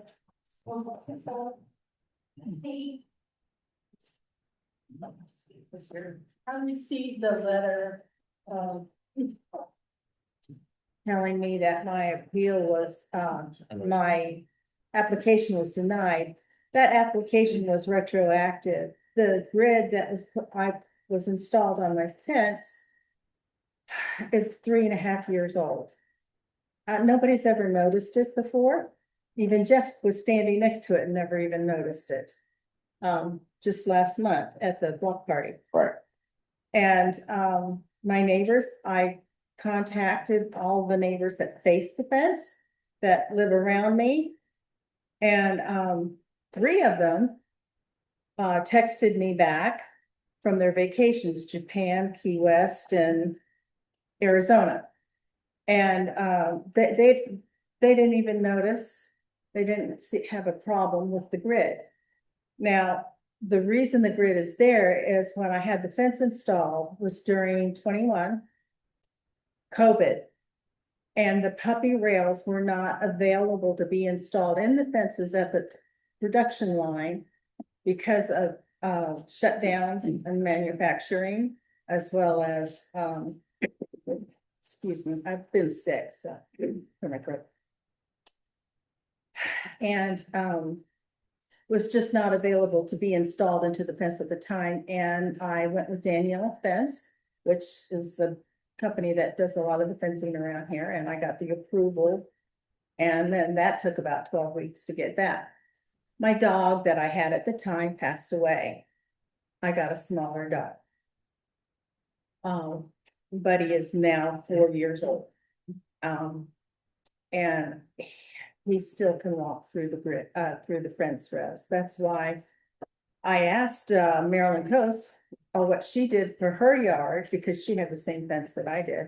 I received the letter, telling me that my appeal was, my application was denied. That application was retroactive. The grid that was installed on my fence is 3.5 years old. Nobody's ever noticed it before. Even Jeff was standing next to it and never even noticed it. Just last month at the block party. Right. And my neighbors, I contacted all the neighbors that face the fence, that live around me. And 3 of them texted me back from their vacations, Japan, Key West, and Arizona. And they didn't even notice, they didn't have a problem with the grid. Now, the reason the grid is there is when I had the fence installed was during 21 COVID. And the puppy rails were not available to be installed in the fences at the production line because of shutdowns in manufacturing as well as, excuse me, I've been sick, so. for my throat. And, was just not available to be installed into the fence at the time. And I went with Danielle Fence, which is a company that does a lot of the fencing around here, and I got the approval. And then that took about 12 weeks to get that. My dog that I had at the time passed away. I got a smaller dog. But he is now 4 years old. And he still can walk through the grid, through the fence for us. That's why I asked Marilyn Coase what she did for her yard, because she had the same fence that I did.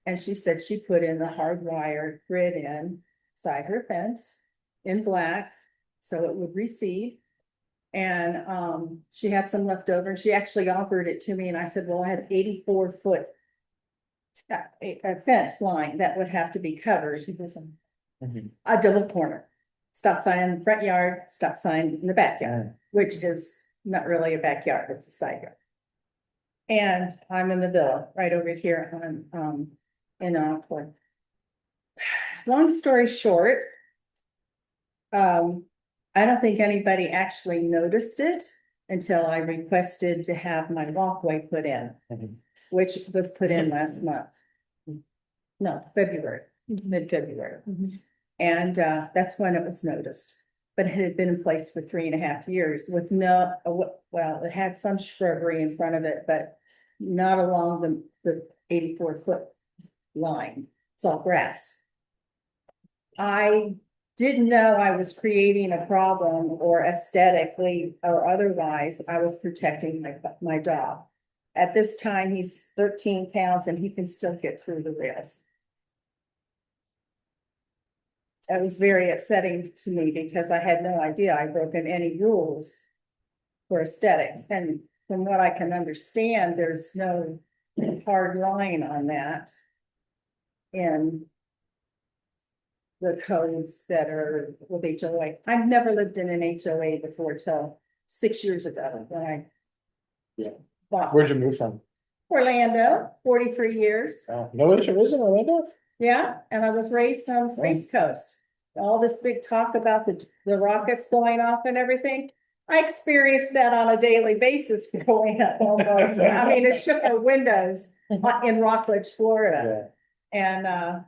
And she said she put in the hardwired grid inside her fence in black, so it would recede. And she had some left over, and she actually offered it to me, and I said, well, I had 84-foot a fence line that would have to be covered. A double corner, stop sign in the front yard, stop sign in the backyard, which is not really a backyard, it's a side yard. And I'm in the villa right over here on, in Auckland. Long story short, I don't think anybody actually noticed it until I requested to have my walkway put in, which was put in last month. No, February, mid-February. And that's when it was noticed. But it had been in place for 3.5 years with no, well, it had some shrubbery in front of it, but not along the 84-foot line. It's all grass. I didn't know I was creating a problem, or aesthetically or otherwise, I was protecting my dog. At this time, he's 13 pounds and he can still get through the rails. It was very upsetting to me because I had no idea I'd broken any rules for aesthetics. And from what I can understand, there's no hard line on that in the codes that are with HOA. I've never lived in an HOA before till 6 years ago when I bought. Where'd you move from? Orlando, 43 years. No HOAs in Orlando? Yeah, and I was raised on the Space Coast. All this big talk about the rockets going off and everything. I experienced that on a daily basis growing up almost. I mean, it shook our windows in Rockledge, Florida. And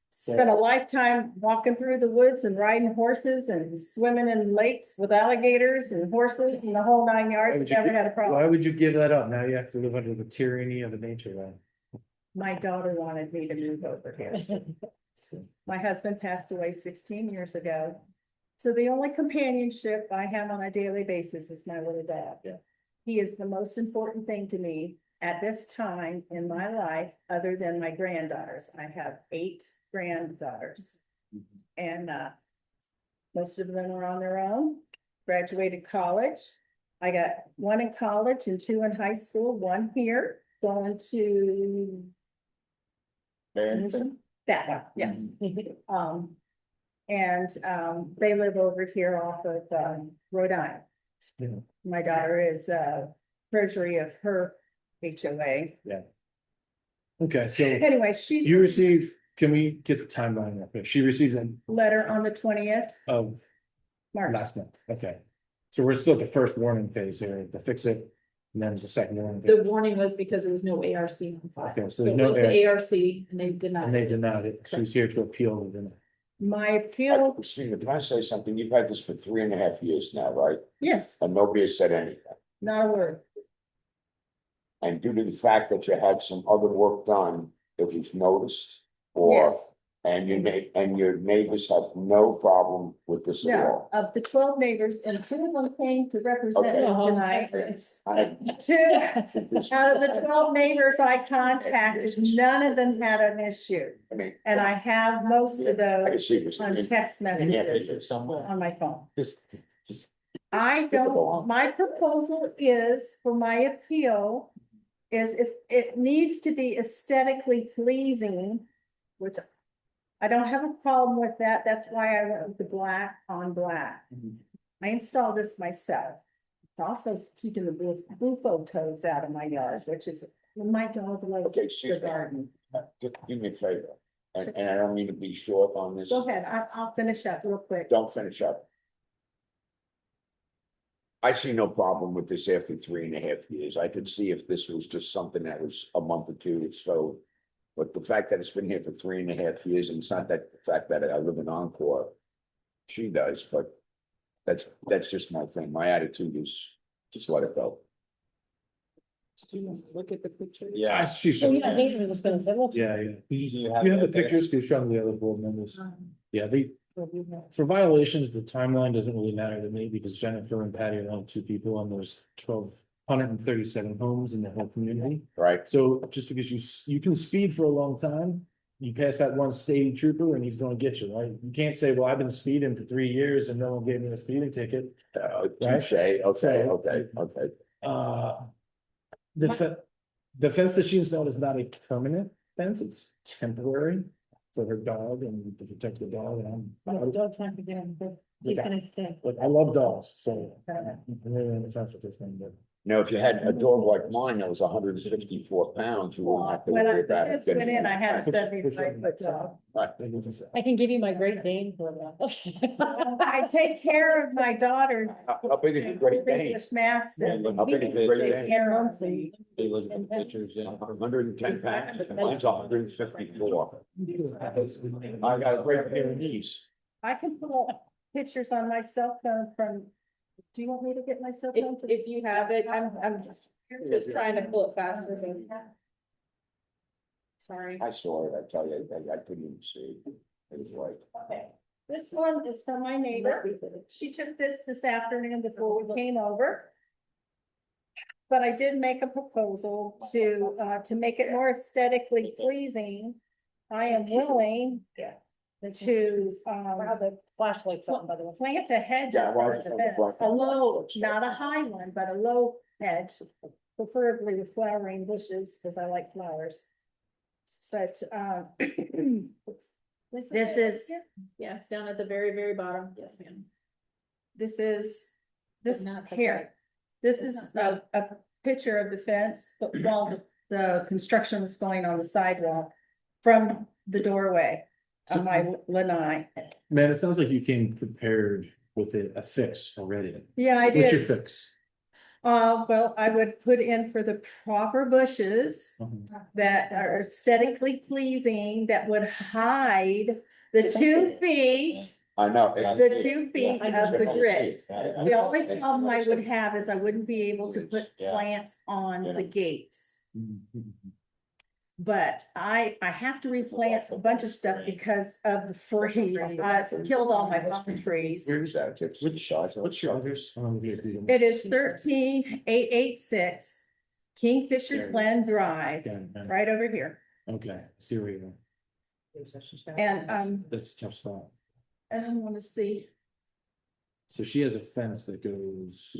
spent a lifetime walking through the woods and riding horses and swimming in lakes with alligators and horses and the whole 9 yards. Never had a Why problem. would you give that up? Now you have to live under the tyranny of the nature land. My daughter wanted me to move over here. My husband passed away 16 years ago. So the only companionship I have on a daily basis is my little dog. Yeah. He is the most important thing to me at this time in my life, other than my granddaughters. I have 8 granddaughters. And most of them are on their own, graduated college. I got 1 in college and 2 in high school, 1 here, going to that one, yes. They live over here off of Rhode Island. Yeah. My daughter is treasury of her HOA. Okay, so Anyway, she's you receive, can we get the timeline up here? She received a letter on the 20th of March. last month, okay. So we're still at the first warning phase here, to fix it, and then there's a second warning. The phase. warning was because there was no ARC on file. Okay, so So there's no with the ARC and they denied. And they it. denied it, she's here to appeal the denial. My appeal, Christina, can I say something? You've had this for 3.5 years now, right? yes, And nobody has said anything. not a word. And due to the fact that you had some other work done, it was noticed, or, Yes. and your neighbors have no problem with this at No, all. of the 12 neighbors, and 2 of them came to represent me Okay. tonight. I had 2 out of the 12 neighbors I contacted, none of them had an issue. I mean, And I have most of I can those see this. on text messages on my phone. Just I don't, my proposal is for my appeal is if it needs to be aesthetically pleasing, which I don't have a problem with that. That's why I went with the black on black. I installed this myself. It's also keeping the bufo toads out of my yard, which is, my dog loves Okay, the excuse me. garden. Do me a favor, and I don't mean to be short on this. Go ahead, I'll finish up real quick. Don't finish up. I see no problem with this after 3.5 years. I could see if this was just something that was a month or two, so. But the fact that it's been here for 3.5 years, and it's not that the fact that I live in Encore. She does, but that's just my thing. My attitude is just let it go. Look at the picture. Yeah. She So, showed, yeah, I think it was gonna say, well. yeah, yeah. You You have the pictures, because show the other board members. Yeah, for violations, the timeline doesn't really matter to me, because Jennifer and Patty are only two people, and there's 1,237 homes in the whole community. Right? So just because you can speed for a long time, you pass that one state trooper and he's gonna get you, right? You can't say, well, I've been speeding for 3 years and no one gave me a speeding ticket. Touche, okay. The fence that she installed is not a permanent fence, it's temporary for her dog and to protect the dog, and The dog's not gonna get him, but he's Yeah. gonna stay. like, I love dogs, so I'm really on the fence with this thing, but. Now, if you had a dog like mine that was 154 pounds, you wouldn't have to When worry I about it. first went in, I had a 75-foot dog. I can give you my Great Dane for that. I take care of my daughter's How big is your Great Dane? English Mastiff. How big is your Great Take Dane? care of them. They look at the pictures, yeah. 110 pounds, mine's 154. I got a great pair of knees. I can pull pictures on my cell phone from, do you want me to get my cell phone? If you have it, I'm just trying to pull it faster than. Sorry. I saw it, I tell you, I couldn't even see. It was like, Okay, this one is from my neighbor. She took this afternoon before we came over. But I did make a proposal to make it more aesthetically pleasing. I am willing to, Wow, the flashlight's on, by the way. plant a hedge Yeah, in well, front of the fence, a low, not a high one, but a low hedge. Preferably with flowering bushes, because I like flowers. But, this is, Yes, down at the very, very bottom. Yes, ma'am. this is, this Not the here. This It's is not a picture of the fence, but while the construction was going on the sidewalk from the doorway of my lanai. Man, it sounds like you came prepared with a fix already. Yeah, I What's your did. fix? Well, I would put in for the proper bushes that are aesthetically pleasing, that would hide the 2 feet, I know. the 2 feet of the grid. The only problem I would have is I wouldn't be able to put plants on the gates. But I have to replant a bunch of stuff because of the freeze. It's killed all my palm trees. Where's that? What's your address? It is 13886 Kingfisher Glen Drive, right over here. Okay, see where you are. And, That's a tough spot. I want to see, So she has a fence that goes.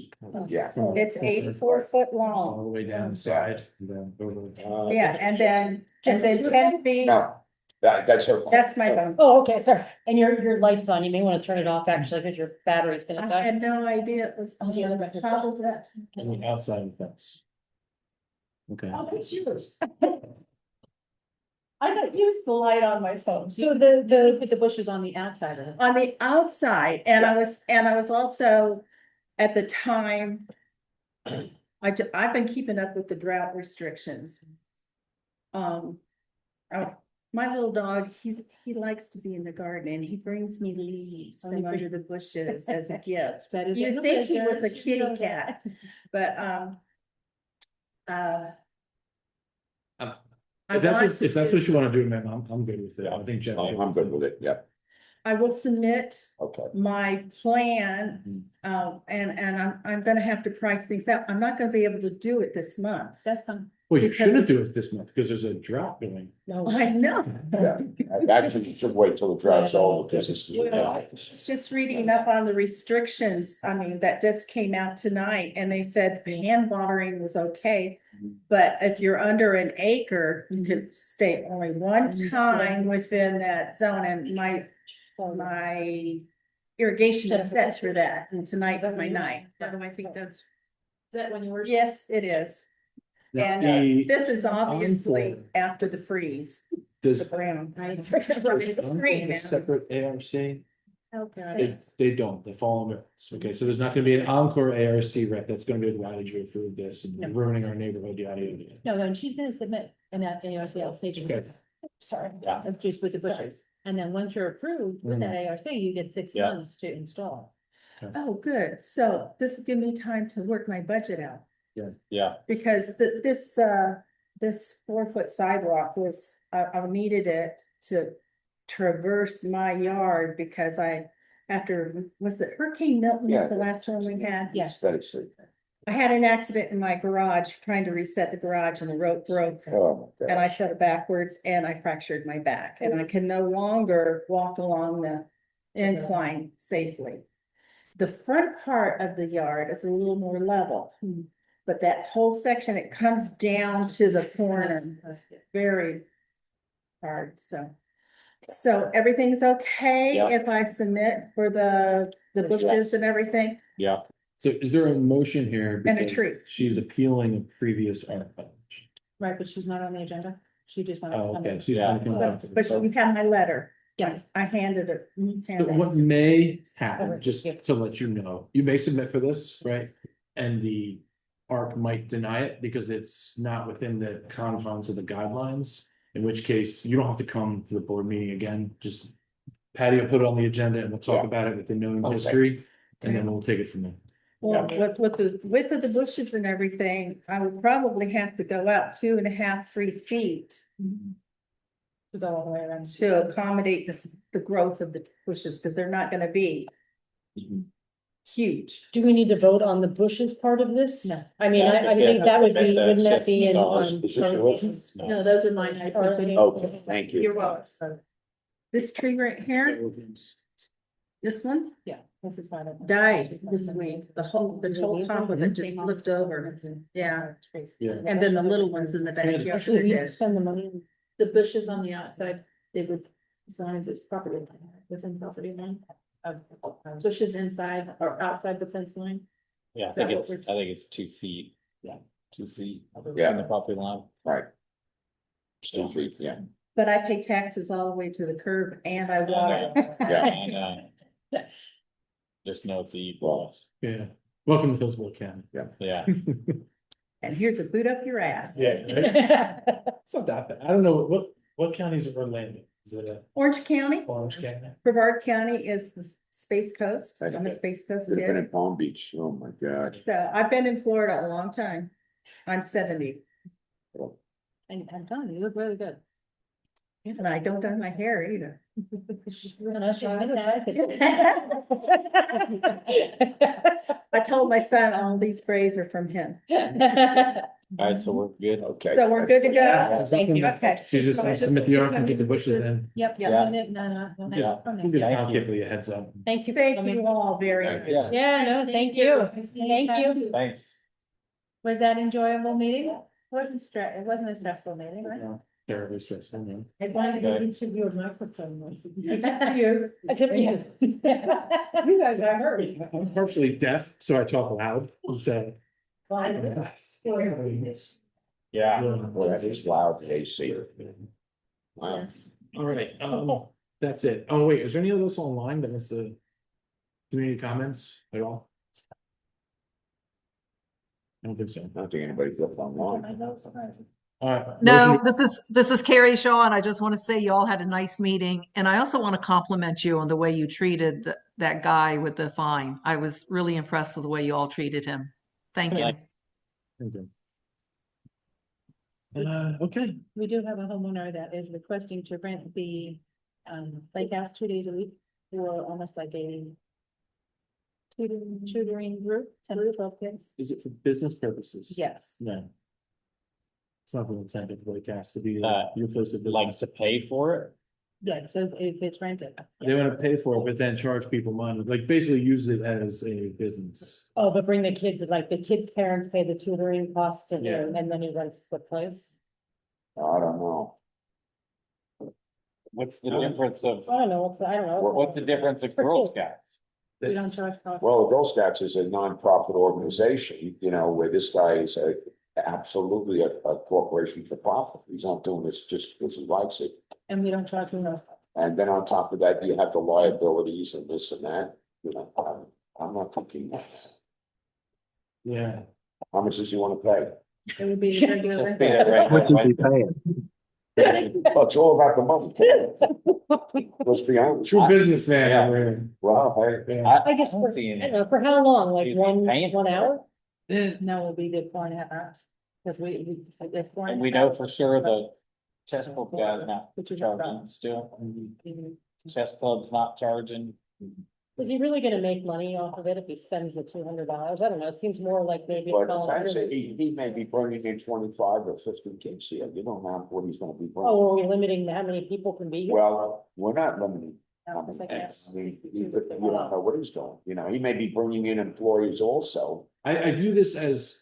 Yeah. from- it's 84 foot All long. the way down the side, and then over. Yeah, and then 10 feet, No, that's her. that's my bone. Oh, okay, sorry. And your light's on. You may want to turn it off actually, because your battery's gonna I die. had no idea it was on the top of that. On the outside of the fence. Okay. Oh, it's yours. I don't use the light on my phone. So Put the bushes on the outside of it. On the outside, and I was also, at the time. I've been keeping up with the drought restrictions. My little dog, he likes to be in the garden, and he brings me leaves from under the bushes as a gift. That is You'd a think he was a present. kitty cat, but, I If that's want what, to if that's do what you wanna do, man, I'm good with it. I think Jeff. I'm good with it, yeah, I will submit okay. my plan, and I'm gonna have to price things out. I'm not gonna be able to do it this month. That's fine. Well, you because- shouldn't do it this month, because there's a drought going. No. I know. Yeah, actually, you should wait till the drought's over, because this is. Well, I was just reading up on the restrictions, I mean, that just came out tonight, and they said hand watering was okay. But if you're under an acre, you can stay only one time within that zone, and my irrigation is set for that, and tonight's my night. I think that's that when you were? Yes, it is. Now, And the this is obviously Encore after the freeze, Does, the ground. does It's Encore green have a now. separate ARC? Okay. They don't, they fall under, okay, so there's not gonna be an Encore ARC rep that's gonna be, why did you approve this and ruining our neighborhood, yada, yada, yada. No, and she's gonna submit an ARC application. Okay. Sorry, Yeah. just with the bushes. And then once you're approved with that ARC, you get 6 Yeah. months to install. Oh, good. So this will give me time to work my budget out. Yeah, Because this 4-foot sidewalk was, I needed it to traverse my yard because was it Hurricane Milton was the last one we had? Yes. I had an accident in my garage, trying to reset the garage and the rope broke. Oh, my And God. I fell backwards and I fractured my back and I can no longer walk along the incline safely. The front part of the yard is a little more level, but that whole section, it comes down to the corner, very hard, so everything's okay Yeah. if I submit for the bushes and everything yeah. So is there a motion here? and a because tree? She's appealing a previous art violation. Right, but she's not on the agenda. She just wanted to Oh, come okay, in. she's Yeah. gonna come back. But you have my letter. Yes. I handed it. So what may happen, Alright, just yeah. to let you know, you may submit for this, right? And the ARC might deny it because it's not within the confines of the guidelines. In which case, you don't have to come to the board meeting again, just Patty will put it on the agenda and we'll talk Yeah. about it with the known Okay. history. And then we'll take it from there. Well, with the width of the bushes and everything, I would probably have to go out 2.5, 3 feet She's all the way around. to accommodate the growth of the bushes, because they're not gonna be huge. Do we need to vote on the bushes part of this? No. I mean, Yeah, I think that would be, yeah, wouldn't that be in no, on? is this yours? No, those are mine. I printed. Okay, thank you. You're welcome. This tree right here, this one Yeah, this is fine. died this week. The whole top of it just flipped over. Yeah. Yeah. And then the little ones in the backyard. Actually, we need to did. spend the money. The bushes on the outside, they would, as long as it's property line, within property line. Bushes inside or outside the fence line. Yeah, I Is that think what it's, we're- I think it's 2 feet. Yeah. 2 feet. Yeah. From the property line. Right. 2 feet, yeah. But I pay taxes all the way to the curb and I water. Yeah. And, there's no fee for us. Yeah, welcome to Hillsborough County. Yeah. And here's a boot up your ass. Yeah. It's not that bad. I don't know, what counties are Orlando? Is it a Orange County, Orange County? Brevard County is the Space Coast. I'm a Okay. Space Coast Could have been kid. in Palm Beach. Oh, my God. So I've been in Florida a long time. I'm 70 And I'm telling you, you look really good. and I don't dye my hair either. I told my son all these sprays are from him. All right, so we're good. Okay. So we're good to go? Yeah. Thank you. Okay. She's just gonna submit the ARC and get the bushes in. Yep. Yeah. No, no. Yeah. I'll give you a heads up. Thank you. Thank you all very Thank much. you. Yeah, no, thank you. Thank you. Thanks. Was that enjoyable meeting? It wasn't a stressful meeting, right? Terribly stressful, man. I wanted Okay. each of you a microphone. Except for you. Except for you. You guys are hurt. I'm partially deaf, so I talk loud, so. Yeah. Well, that is loud, AC. Wow. Yes. All right, that's it. Oh, wait, is there any of those online that was the community comments at all? I don't think so. I don't think anybody's left online. All right. No, motion this is Carrie Shaw, and I just want to say you all had a nice meeting. And I also want to compliment you on the way you treated that guy with the fine. I was really impressed with the way you all treated him. Thank you. to- Okay, We do have a homeowner that is requesting to rent the lake house 2 days a week for almost like a tutoring group, 10 to 12 kids. is it for business purposes? Yes. No. It's not the incentive for the cast to be Uh, your place of Like business. to pay for it? Yeah, so if it's rented. They want to pay for it, but then charge people money, like basically use it as a business. Oh, but bring the kids, like the kids' parents pay the tutoring costs and, Yeah. and then he rents the place. I don't know. What's the difference of, I don't know, I don't know. what's the difference of For Girl kids. Scouts? We don't That's- charge. cost. Well, Girl Scouts is a nonprofit organization, you know, where this guy is absolutely a corporation for profit. He's not doing this just because he likes it. And we don't charge who knows. And then on top of that, you have the liabilities and this and that, you know, I'm not thinking that. Yeah. How much does he want to pay? It would be the regular Just rent. pay it right What's away. he paying? Well, it's all about the money. Let's be honest. True businessman Yeah. over here. Well, hey, Yeah. I guess, don't for, I see any- don't know, for how long, like You'd be one paying one for it. hour? No, it'll be the 4.5 hours. Because it's 4.5 And we know hours. for sure the chess club guy's not Which is a charging problem. still. Mhm. Chess club's not charging. Is he really gonna make money off of it if he spends the $200? I don't know, it seems more like maybe. but it's all I say under- he may be bringing in 25 or 50 kids here. You don't know what he's gonna be bringing. Oh, are we limiting how many people can be here? Well, we're not limiting. No, because I can't. I mean, you don't know what he's doing, you know, he may be bringing in employees also. I view this as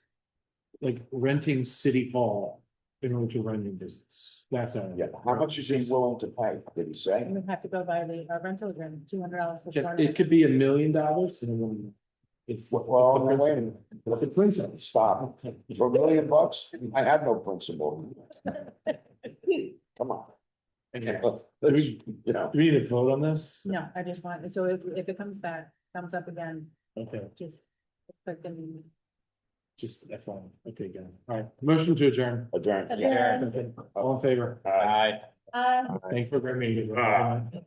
like renting City Hall in order to run your business. That's how. Yeah, how much is he willing to pay, did he say? And we have to go by the rental agreement, $200 for. It could be $1 million. It's. Well, it's the no, wait a principle. minute. It's the principle. Stop, for $1 million, I have no principle. Come on. Okay. Let's, Do we you know, do we need to vote on this? No, I just want, so if it comes back, comes up again, Okay, just. Freaking. just FYI. Okay, got it. All right, motion to adjourn. adjourn. Yeah. Okay. All in favor? Aye. Thanks for bringing me.